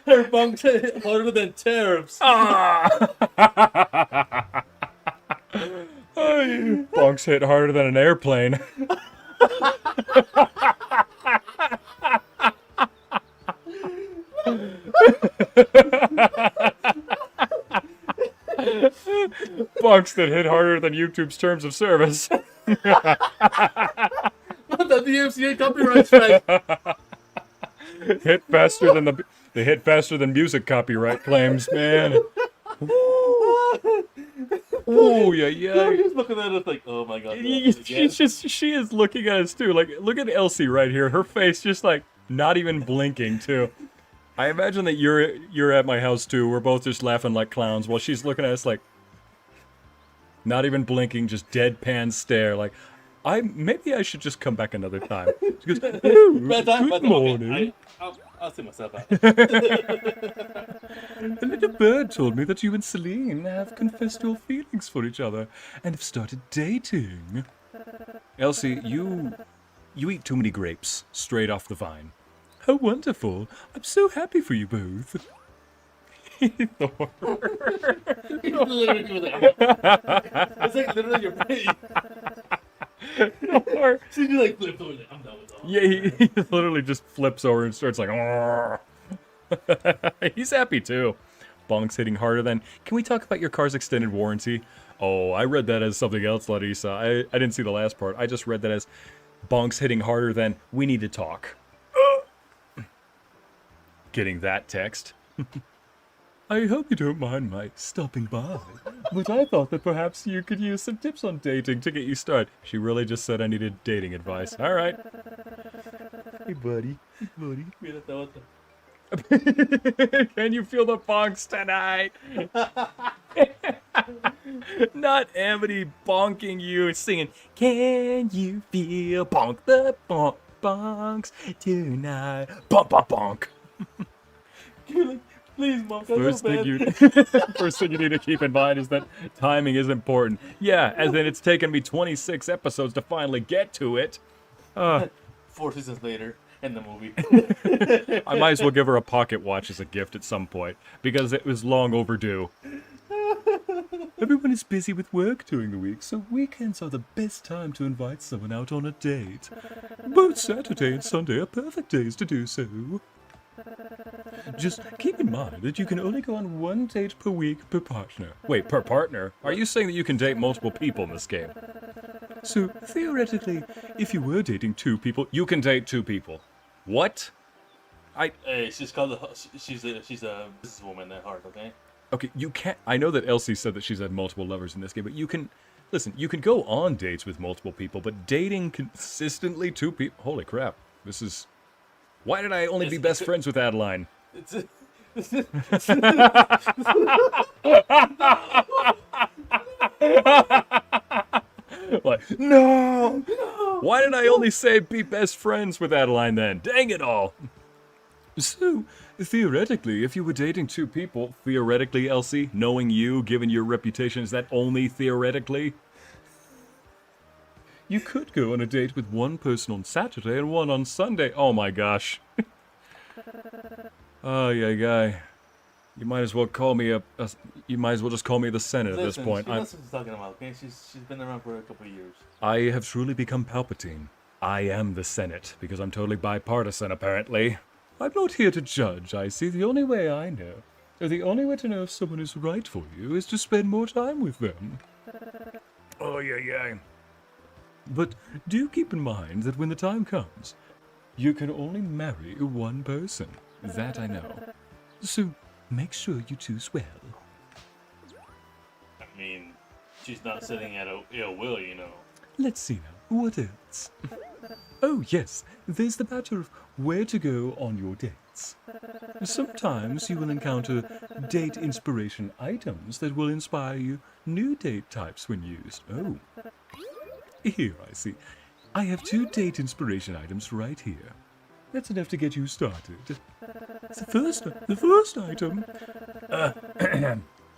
Her bunks hit harder than tariffs. Bonks hit harder than an airplane. Bonks that hit harder than YouTube's terms of service. The DMCA copyright strike. Hit faster than they hit faster than music copyright claims, man. Oh yeah, yeah. I'm just looking at us like, oh my god. She is looking at us too. Like, look at Ycey right here. Her face just like not even blinking too. I imagine that you're at my house too. We're both just laughing like clowns while she's looking at us like not even blinking, just deadpan stare. Like, maybe I should just come back another time. She goes, "Oh, good morning." Okay, I'll see myself out. A little bird told me that you and Celine have confessed your feelings for each other and have started dating. Ycey, you eat too many grapes straight off the vine. How wonderful! I'm so happy for you both. Thor. It's like literally your face. Thor. She just like flipped over. Like, I'm done with all. Yeah, he literally just flips over and starts like, he's happy too. Bonks hitting harder than. Can we talk about your car's extended warranty? Oh, I read that as something else, Larissa. I didn't see the last part. I just read that as bonks hitting harder than we need to talk. Getting that text. I hope you don't mind my stopping by, but I thought that perhaps you could use some tips on dating to get you started. She really just said I needed dating advice. All right. Hey, buddy. Hey, buddy. Can you feel the bonks tonight? Not Amity bonking you, singing, can you feel bonk the bonks tonight? Bonk, bonk, bonk. Please, Mom. First thing you need to keep in mind is that timing is important. Yeah, as in it's taken me 26 episodes to finally get to it. 4 seasons later in the movie. I might as well give her a pocket watch as a gift at some point, because it was long overdue. Everyone is busy with work during the week, so weekends are the best time to invite someone out on a date. Both Saturday and Sunday are perfect days to do so. Just keep in mind that you can only go on one date per week per partner. Wait, per partner? Are you saying that you can date multiple people in this game? So, theoretically, if you were dating 2 people, you can date 2 people. What? Hey, she's called she's a businesswoman at heart, okay? Okay, you can't. I know that Ycey said that she's had multiple lovers in this game, but you can. Listen, you can go on dates with multiple people, but dating consistently 2 people. Holy crap. This is. Why did I only be best friends with Adeline? Like, no! Why did I only say be best friends with Adeline then? Dang it all! So, theoretically, if you were dating 2 people, theoretically, Ycey, knowing you, given your reputation, is that only theoretically? You could go on a date with one person on Saturday and one on Sunday. Oh my gosh. Oh yeah, guy. You might as well call me you might as well just call me the Senate at this point. She knows what she's talking about, okay? She's been around for a couple of years. I have truly become Palpatine. I am the Senate, because I'm totally bipartisan, apparently. I'm not here to judge, Ycey. The only way I know, or the only way to know if someone is right for you, is to spend more time with them. Oh yeah, yeah. But do keep in mind that when the time comes, you can only marry one person. That I know. So make sure you choose well. I mean, she's not sitting at ill will, you know. Let's see now. What else? Oh, yes. There's the matter of where to go on your dates. Sometimes you will encounter date inspiration items that will inspire you new date types when used. Oh. Here, I see. I have 2 date inspiration items right here. That's enough to get you started. The first item.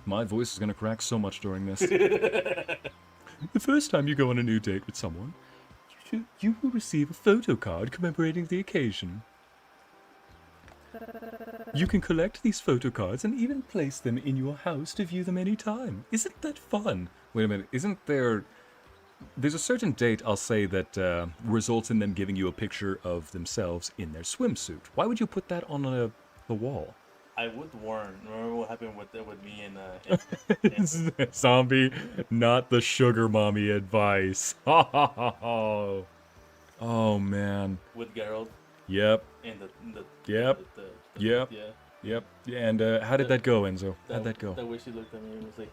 My voice is going to crack so much during this. The first time you go on a new date with someone, you will receive a photo card commemorating the occasion. You can collect these photo cards and even place them in your house to view them anytime. Isn't that fun? Wait a minute, isn't there... There's a certain date, I'll say, that results in them giving you a picture of themselves in their swimsuit. Why would you put that on the wall? I would warn. Remember what happened with me and Zombie, not the sugar mommy advice. Oh man. with Geralt Yep. and the Yep. Yep. yeah. Yep. And how did that go, Enzo? How'd that go? That way she looked at me and was like,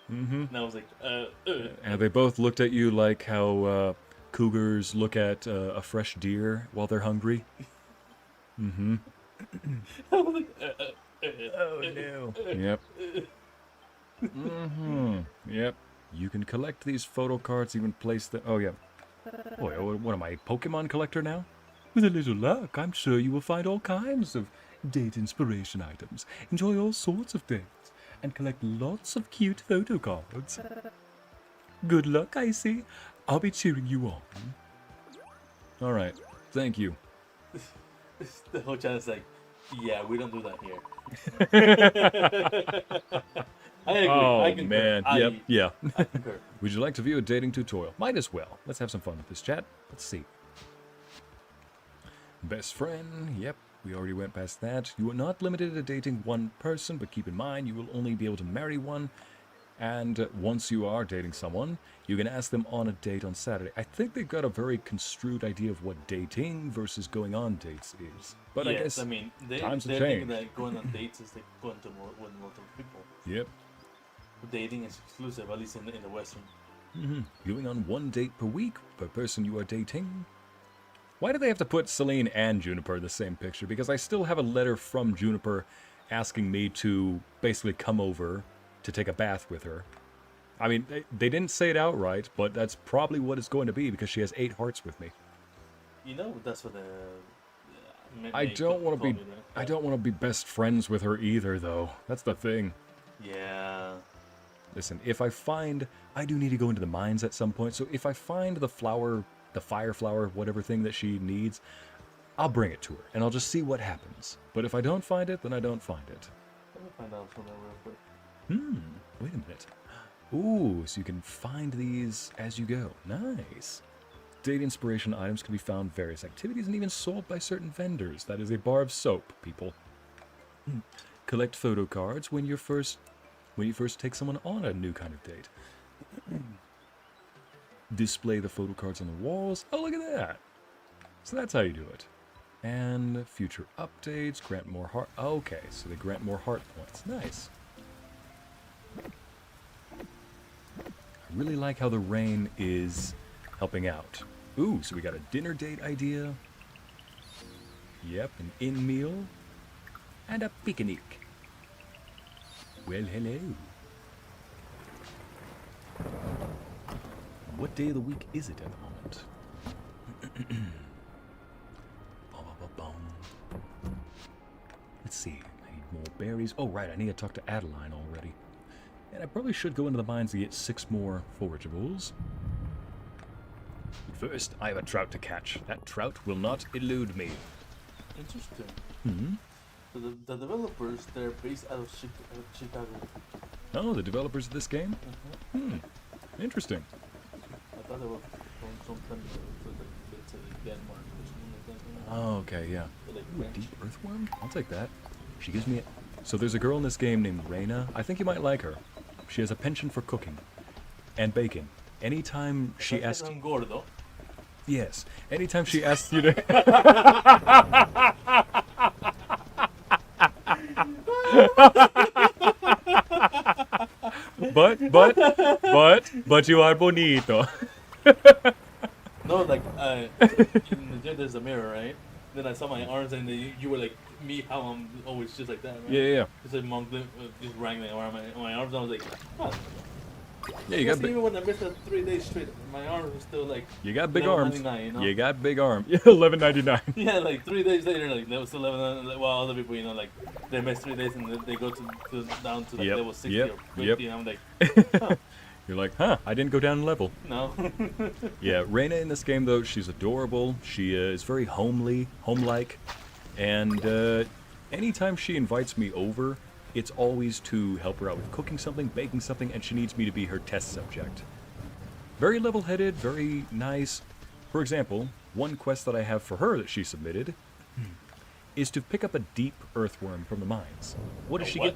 Mm-hmm. And I was like, And they both looked at you like how cougars look at a fresh deer while they're hungry. Mm-hmm. I was like, Oh no. Yep. Mm-hmm. Yep. You can collect these photo cards, even place them. Oh yeah. Boy, what am I, a Pokemon collector now? With a little luck, I'm sure you will find all kinds of date inspiration items. Enjoy all sorts of dates, and collect lots of cute photo cards. Good luck, Ycey. I'll be cheering you on. Alright, thank you. the whole chat is like, yeah, we don't do that here. I agree. Oh I concur. man, yep, yeah. I concur. Would you like to view a dating tutorial? Might as well. Let's have some fun with this chat. Let's see. Best friend, yep, we already went past that. You are not limited to dating one person, but keep in mind you will only be able to marry one. And once you are dating someone, you can ask them on a date on Saturday. I think they've got a very construed idea of what dating versus going on dates is. But yes, I guess mean, times have they're changed. thinking that going on dates is like going to with multiple people. Yep. Dating is exclusive, at least in the Western. Going on one date per week per person you are dating. Why do they have to put Celine and Juniper in the same picture? Because I still have a letter from Juniper asking me to basically come over to take a bath with her. I mean, they didn't say it outright, but that's probably what it's going to be because she has 8 hearts with me. You know, that's what the. I don't want to be. I don't want to be best friends with her either, though. That's the thing. Yeah. Listen, if I find, I do need to go into the mines at some point. So if I find the flower, the fire flower, whatever thing that she needs, I'll bring it to her and I'll just see what happens. But if I don't find it, then I don't find it. Let me find out from that real quick. Wait a minute. Ooh, so you can find these as you go. Nice. Date inspiration items can be found in various activities and even sold by certain vendors. That is a bar of soap, people. Collect photo cards when you first take someone on a new kind of date. Display the photo cards on the walls. Oh, look at that. So that's how you do it. And future updates, grant more heart. Okay, so they grant more heart points. Nice. I really like how the rain is helping out. Ooh, so we got a dinner date idea. Yep, an in meal. And a picnic. Well, hello. What day of the week is it at the moment? Let's see. I need more berries. Oh, right. I need to talk to Adeline already. And I probably should go into the mines to get 6 more forageables. But first, I have a trout to catch. That trout will not elude me. Interesting. So the developers, they're based out of Chicago. Oh, the developers of this game? Interesting. I thought they were from Denmark or something like that. You know? Oh, okay, yeah. They're like Ooh, a French. deep earthworm? I'll take that. She gives me So there's a girl in this game named Reina. I think you might like her. She has a penchant for cooking and baking. Anytime she asks... Un gordo. Yes. Anytime she asks you to... but you are bonito. No, like, in the gym there's a mirror, right? Then I saw my arms, and then you were like me, how I'm always just like that. Right? Yeah. Just a monk, just wrangling around my arms. I was like, huh. Yeah, you got even when I missed 3 days straight, my arms were still like. You got big arms. You know? You got big arms. Yeah, 11.99. Yeah, like 3 days later, like that was 11. Like, while other people, you know, like they miss 3 days and they go to down to like level 60 or 50, and I'm like, huh. You're like, huh? I didn't go down in level. No. Yeah, Reina in this game though, she's adorable. She is very homely, home-like, and anytime she invites me over, it's always to help her out with cooking something, baking something, and she needs me to be her test subject. Very level-headed, very nice. For example, one quest that I have for her that she submitted is to pick up a deep earthworm from the mines. What does she get?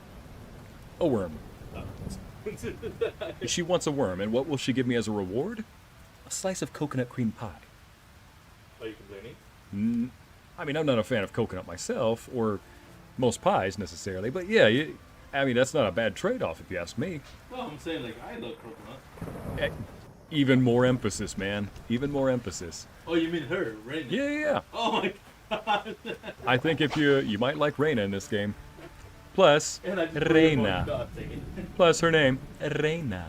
A worm. She wants a worm, and what will she give me as a reward? A slice of coconut cream pie. Are you complaining? I mean, I'm not a fan of coconut myself, or most pies necessarily, but yeah, I mean, that's not a bad trade-off if you ask me. No, I'm saying like I love coconut. Even more emphasis, man. Even more emphasis. Oh, you mean her, Reina? Yeah. Oh my god. I think if you might like Reina in this game. Plus, Reina. Plus her name, Reina.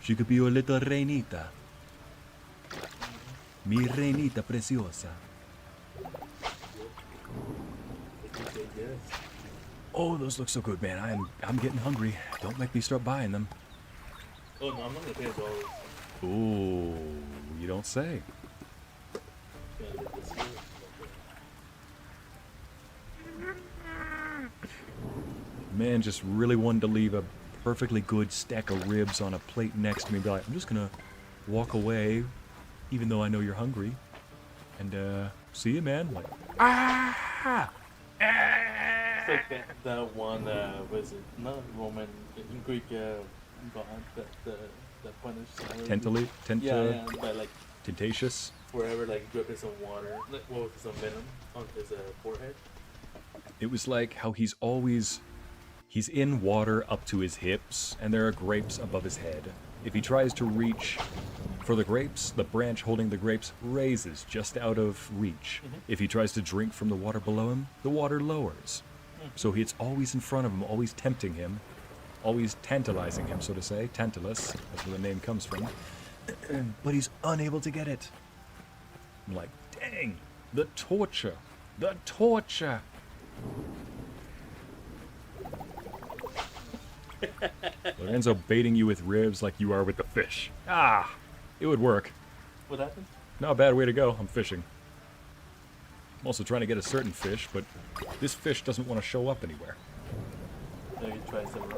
She could be your little Reinita. Mi Reinita preciosa. Oh, those look so good, man. I'm getting hungry. Don't make me start buying them. Oh no, I'm not gonna pay $1. Ooh, you don't say. Man, just really wanted to leave a perfectly good stack of ribs on a plate next to me and be like, I'm just gonna walk away, even though I know you're hungry. And, see you, man. Like, It's like that one, was it not Roman, in Greek, god that punished. Yeah, by like Tentatious. forever, like dripping some water, like what was it, some venom on his forehead. It was like how he's in water up to his hips, and there are grapes above his head. If he tries to reach for the grapes, the branch holding the grapes raises just out of reach. If he tries to drink from the water below him, the water lowers. So it's always in front of him, always tempting him, always tantalizing him, so to say. Tantalus, that's where the name comes from. But he's unable to get it. I'm like, dang, the torture, the torture. Lorenzo baiting you with ribs like you are with the fish. Ah, it would work. What happened? Not a bad way to go. I'm fishing. I'm also trying to get a certain fish, but this fish doesn't want to show up anywhere. No, you try a different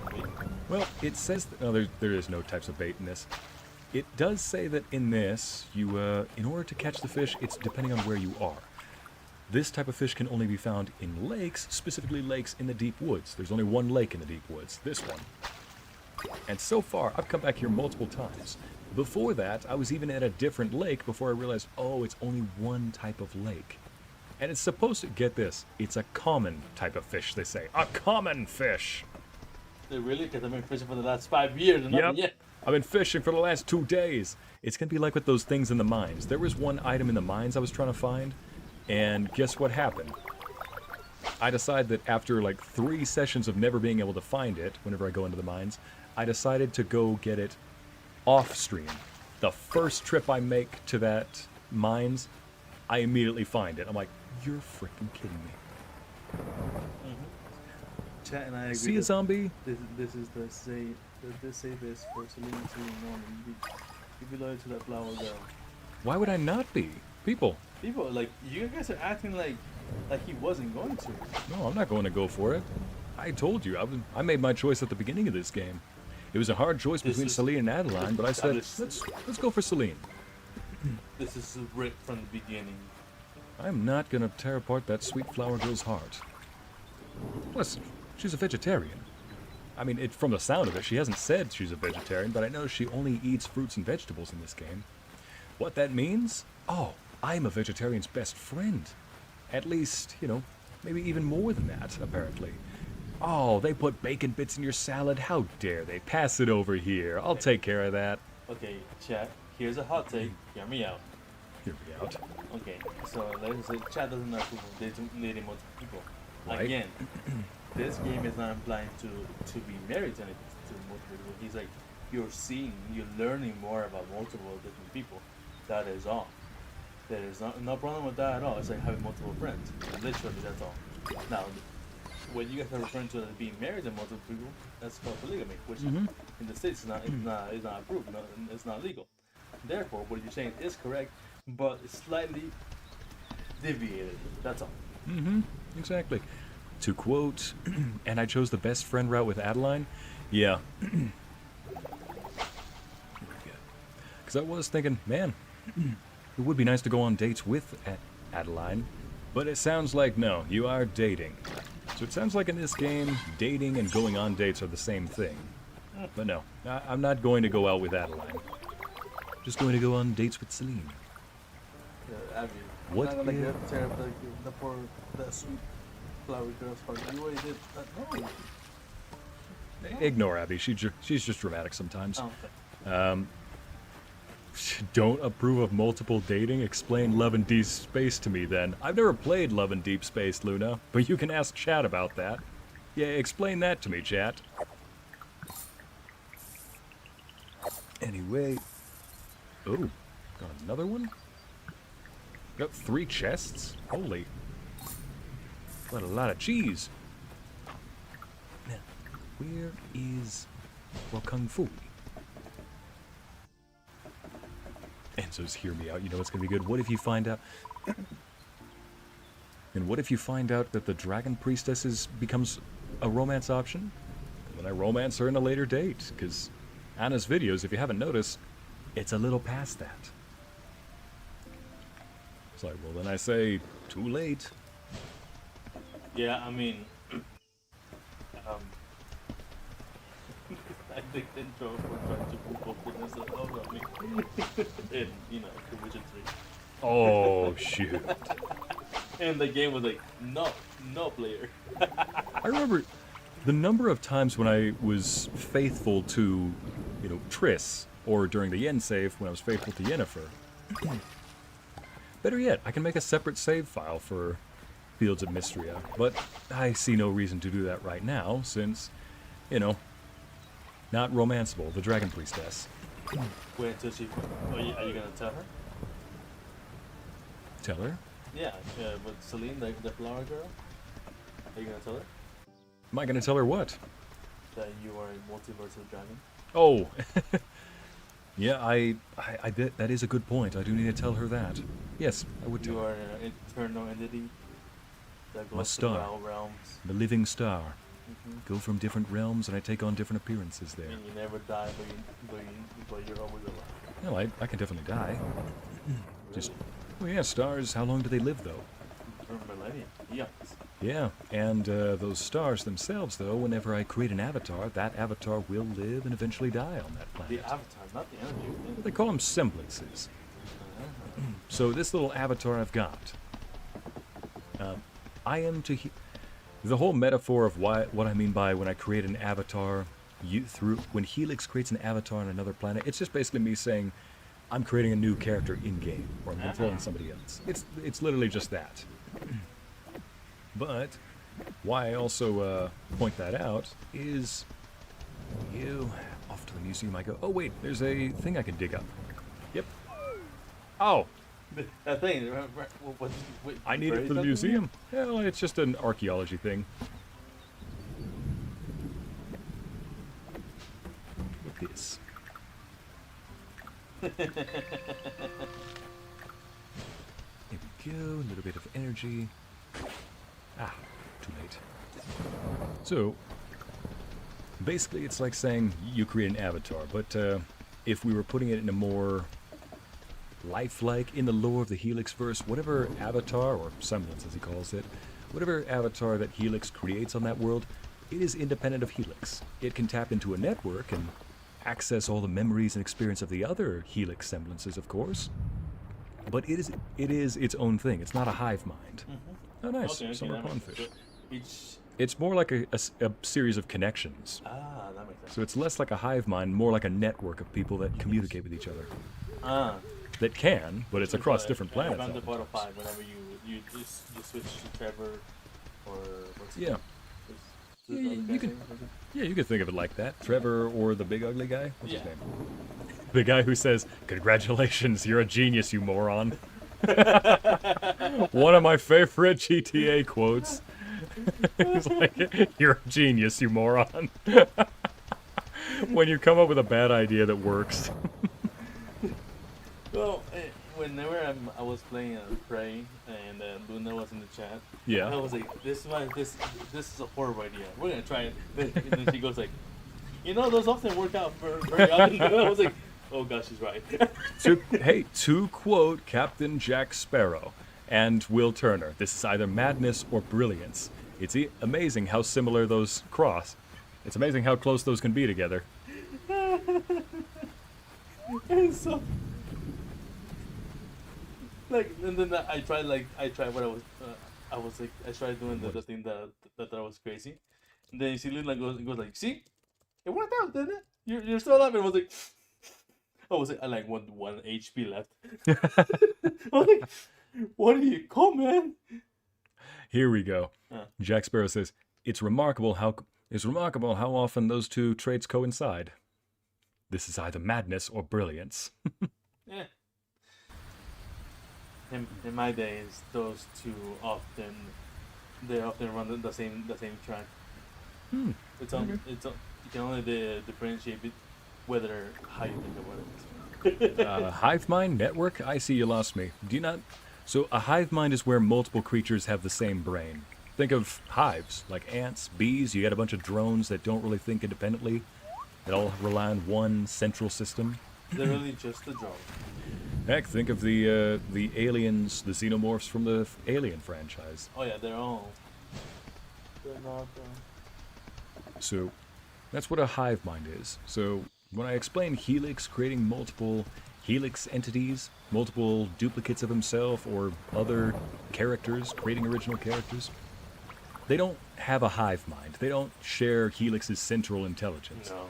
bait. Well, it says that, no, there is no types of bait in this. It does say that in this, you in order to catch the fish, it's depending on where you are. This type of fish can only be found in lakes, specifically lakes in the deep woods. There's only one lake in the deep woods, this one. And so far, I've come back here multiple times. Before that, I was even at a different lake before I realized, oh, it's only one type of lake. And it's supposed to, get this, it's a common type of fish, they say. A common fish! Really? Because I've been fishing for the last 5 years and nothing yet. I've been fishing for the last 2 days. It's going to be like with those things in the mines. There was one item in the mines I was trying to find, and guess what happened? I decided that after like 3 sessions of never being able to find it, whenever I go into the mines, I decided to go get it off-stream. The first trip I make to that mines, I immediately find it. I'm like, you're freaking kidding me. Chat and I agree. See a zombie? This is the safest for Celine and Celine Norman. Be loyal to that flower girl. Why would I not be? People, like, you guys are acting like he wasn't going to. no, I'm not going to go for it. I told you, I made my choice at the beginning of this game. It was a hard choice between Celine and Adeline, but I said, let's go for Celine. This is ripped from the beginning. I'm not going to tear apart that sweet flower girl's heart. Plus, she's a vegetarian. I mean, from the sound of it, she hasn't said she's a vegetarian, but I know she only eats fruits and vegetables in this game. What that means? Oh, I'm a vegetarian's best friend. At least, maybe even more than that, apparently. Oh, they put bacon bits in your salad? How dare they? Pass it over here. I'll take care of that. Okay, chat, here's a hot take. Hear me out. Hear me out. Okay, so let's say chat doesn't approve of dating multiple people. Right. Again, this game is not implying to be married to multiple people. He's like, you're learning more about multiple different people. That is all. There is no problem with that at all. It's like having multiple friends. Literally, that's all. Now, when you guys are referring to being married to multiple people, that's called polygamy, which in the States is not approved. No, it's not legal. Therefore, what you're saying is correct, but it's slightly deviated. That's all. Exactly. To quote, and I chose the best friend route with Adeline. Yeah. Because I was thinking, man, it would be nice to go on dates with Adeline, but it sounds like no, you are dating. So it sounds like in this game, dating and going on dates are the same thing. But no, I'm not going to go out with Adeline. Just going to go on dates with Celine. Yeah, Abby. What? I'm not gonna get tear up the poor, that sweet flower girl's heart. You already did that. No. Ignore Abby. She's just dramatic sometimes. Oh, okay. Don't approve of multiple dating? Explain Love in Deep Space to me then. I've never played Love in Deep Space, Luna, but you can ask chat about that. Yeah, explain that to me, chat. Anyway. Oh, got another one? Got 3 chests? Holy. Got a lot of cheese. Now, where is Kung Fu? Enzo's hear me out. You know it's gonna be good. What if you find out... And what if you find out that the Dragon Priestess becomes a romance option? And then I romance her in a later date, because Anna's videos, if you haven't noticed, it's a little past that. It's like, well, then I say, too late. Yeah, I mean, I think the intro was trying to prove awkwardness of me. In, you know, The Witcher 3. Oh, shoot. And the game was like, no player. I remember the number of times when I was faithful to, you know, Triss, or during the end save when I was faithful to Yennefer. Better yet, I can make a separate save file for Fields of Mistria, but I see no reason to do that right now, since, you know, not romanceable, the Dragon Priestess. Wait until she... are you gonna tell her? Tell her? Yeah, but Celine, the flower girl, are you gonna tell her? Am I gonna tell her what? That you are a multiversal dragon? Oh! Yeah, I bet that is a good point. I do need to tell her that. Yes, I would tell her. You are an eternal entity that My goes star. through all realms. The living star. Go from different realms and I take on different appearances there. And you never die, but you're always alive. Well, I can definitely die. Just, well, yeah, stars, how long do they live, though? For millennia, eons. Yeah, and those stars themselves, though, whenever I create an avatar, that avatar will live and eventually die on that planet. The avatar, not the energy. They call them semblances. So this little avatar I've got, I am to... the whole metaphor of what I mean by when I create an avatar, when Helix creates an avatar on another planet, it's just basically me saying, I'm creating a new character in-game, or I'm controlling somebody else. It's literally just that. But why I also point that out is off to the museum I go. Oh wait, there's a thing I can dig up. Yep. Oh, That thing. I need it for the museum. Well, it's just an archaeology thing. Look this. There we go. A little bit of energy. Ah, too late. So, basically it's like saying you create an avatar, but if we were putting it in a more lifelike, in the lore of the Helix verse, whatever avatar, or semblance as he calls it, whatever avatar that Helix creates on that world, it is independent of Helix. It can tap into a network and access all the memories and experience of the other Helix semblances, of course, but it is its own thing. It's not a hive mind. Oh, nice. Okay, Summer that makes pondfish. sense. It's more like a series of connections. Ah, that makes sense. So it's less like a hive mind, more like a network of people that communicate with each other. Ah, that can, but it's across different planets. Around the bottom 5, whenever you switch to Trevor or what's his Yeah. name? Yeah, you could, yeah, you could think of it like that. Trevor or the big ugly guy. What's his name? The guy who says, "Congratulations, you're a genius, you moron." One of my favorite GTA quotes. He's like, "You're a genius, you moron." When you come up with a bad idea that works. Well, whenever I was playing Prey and Luna was in the chat, Yeah. I was like, this is a horrible idea. We're gonna try it. And then she goes like, those often work out very often. And I was like, oh gosh, she's right. To quote Captain Jack Sparrow and Will Turner, this is either madness or brilliance. It's amazing how similar those cross. It's amazing how close those can be together. And so, and then I tried what I tried doing the thing that I was crazy. And then Celine goes like, see, it worked out, didn't it? You're still alive. And I was like, I like one HP left. I was like, what do you call, man? Here we go. Jack Sparrow says, It's remarkable how often those two traits coincide. This is either madness or brilliance." Yeah. In my days, those two often run the same track. It's you can only differentiate whether how you think about it. Hive mind network? I see you lost me. Do you not? So a hive mind is where multiple creatures have the same brain. Think of hives, like ants, bees. You got a bunch of drones that don't really think independently. That all rely on one central system. They're really just a drone. Heck, think of the aliens, the xenomorphs from the Alien franchise. Oh yeah, they're not. So that's what a hive mind is. So when I explain Helix creating multiple Helix entities, multiple duplicates of himself or other characters, creating original characters, they don't have a hive mind. They don't share Helix's central intelligence. No.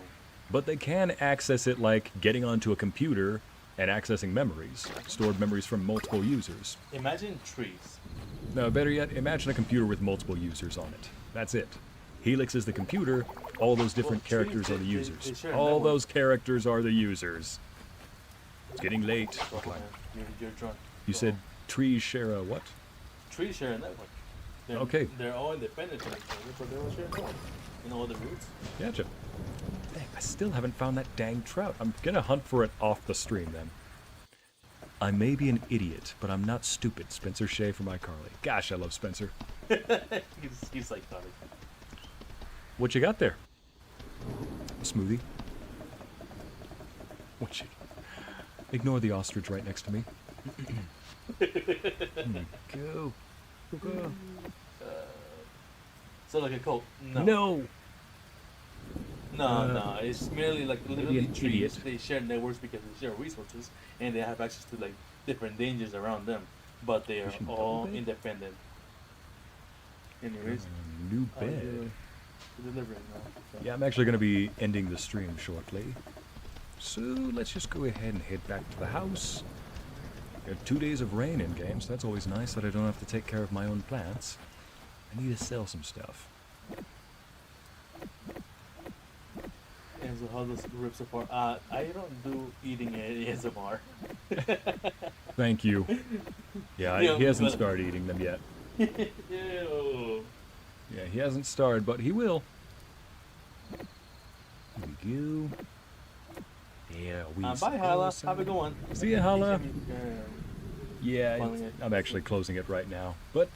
But they can access it like getting onto a computer and accessing memories, stored memories from multiple users. Imagine trees. No, better yet, imagine a computer with multiple users on it. That's it. Helix is the computer, all those different characters are the users. All those characters are the users. It's getting late. Oh, man, you're drunk. You said trees share a what? Trees share a network. Okay. They're all independent from each other, but they all share a network. All the roots. Gotcha. Dang, I still haven't found that dang trout. I'm gonna hunt for it off the stream then. I may be an idiot, but I'm not stupid. Spencer Shea from iCarly. Gosh, I love Spencer. he's like funny. What you got there? A smoothie? What you... Ignore the ostrich right next to me. Go. Go. So like a Coke? No. No. It's merely like literally an trees. idiot. They share networks because they share resources and they have access to like different dangers around them, but they are all independent. Anyways, New bed. Delivering now. So. Yeah, I'm actually going to be ending the stream shortly. So let's just go ahead and head back to the house. Got 2 days of rain in game, so that's always nice that I don't have to take care of my own plants. I need to sell some stuff. And so how does it rip so far? I don't do eating ASMR. Thank you. Yeah, he hasn't started eating them yet. Ew. Yeah, he hasn't started, but he will. Here we go. Yeah, we. Bye, Hala. Have a good one. See ya, Hala. Yeah, Filing it. I'm actually closing it right now. But,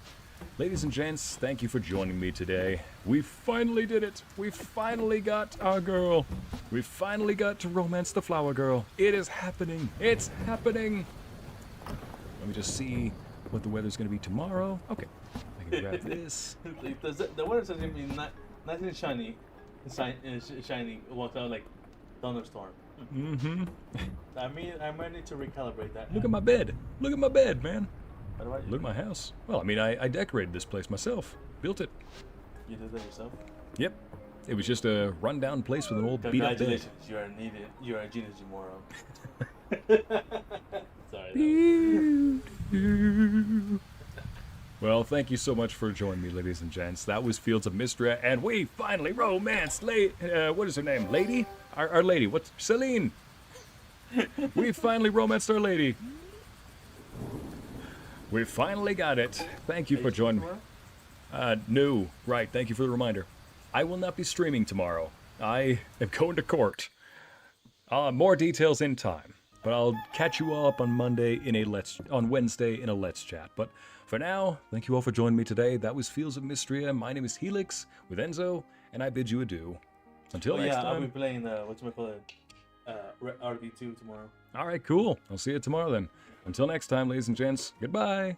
ladies and gents, thank you for joining me today. We finally did it. We finally got our girl. We finally got to romance the flower girl. It is happening. It's happening. Let me just see what the weather's going to be tomorrow. Okay, I can grab this. The weather says going to be nice and shiny. Shiny. Walks out like thunderstorm. Mm-hmm. I might need to recalibrate that. Look at my bed. Look at my bed, man. How do I? Look at my house. Well, I mean, I decorated this place myself. Built it. You did that yourself? Yep. It was just a rundown place with an old beat-up bed. Congratulations, you are a genius, you moron. Sorry. Well, thank you so much for joining me, ladies and gents. That was Fields of Mistria, and we finally romanced what is her name? Lady? Our lady. What's Celine? We finally romanced our lady. We finally got it. Thank you for joining me. No. Right, thank you for the reminder. I will not be streaming tomorrow. I am going to court. More details in time. But I'll catch you all up on Wednesday in a Let's Chat. But for now, thank you all for joining me today. That was Fields of Mistria. My name is Helix with Enzo, and I bid you adieu. Until next time. I'll be playing RD2 tomorrow. All right, cool. I'll see you tomorrow then. Until next time, ladies and gents, goodbye.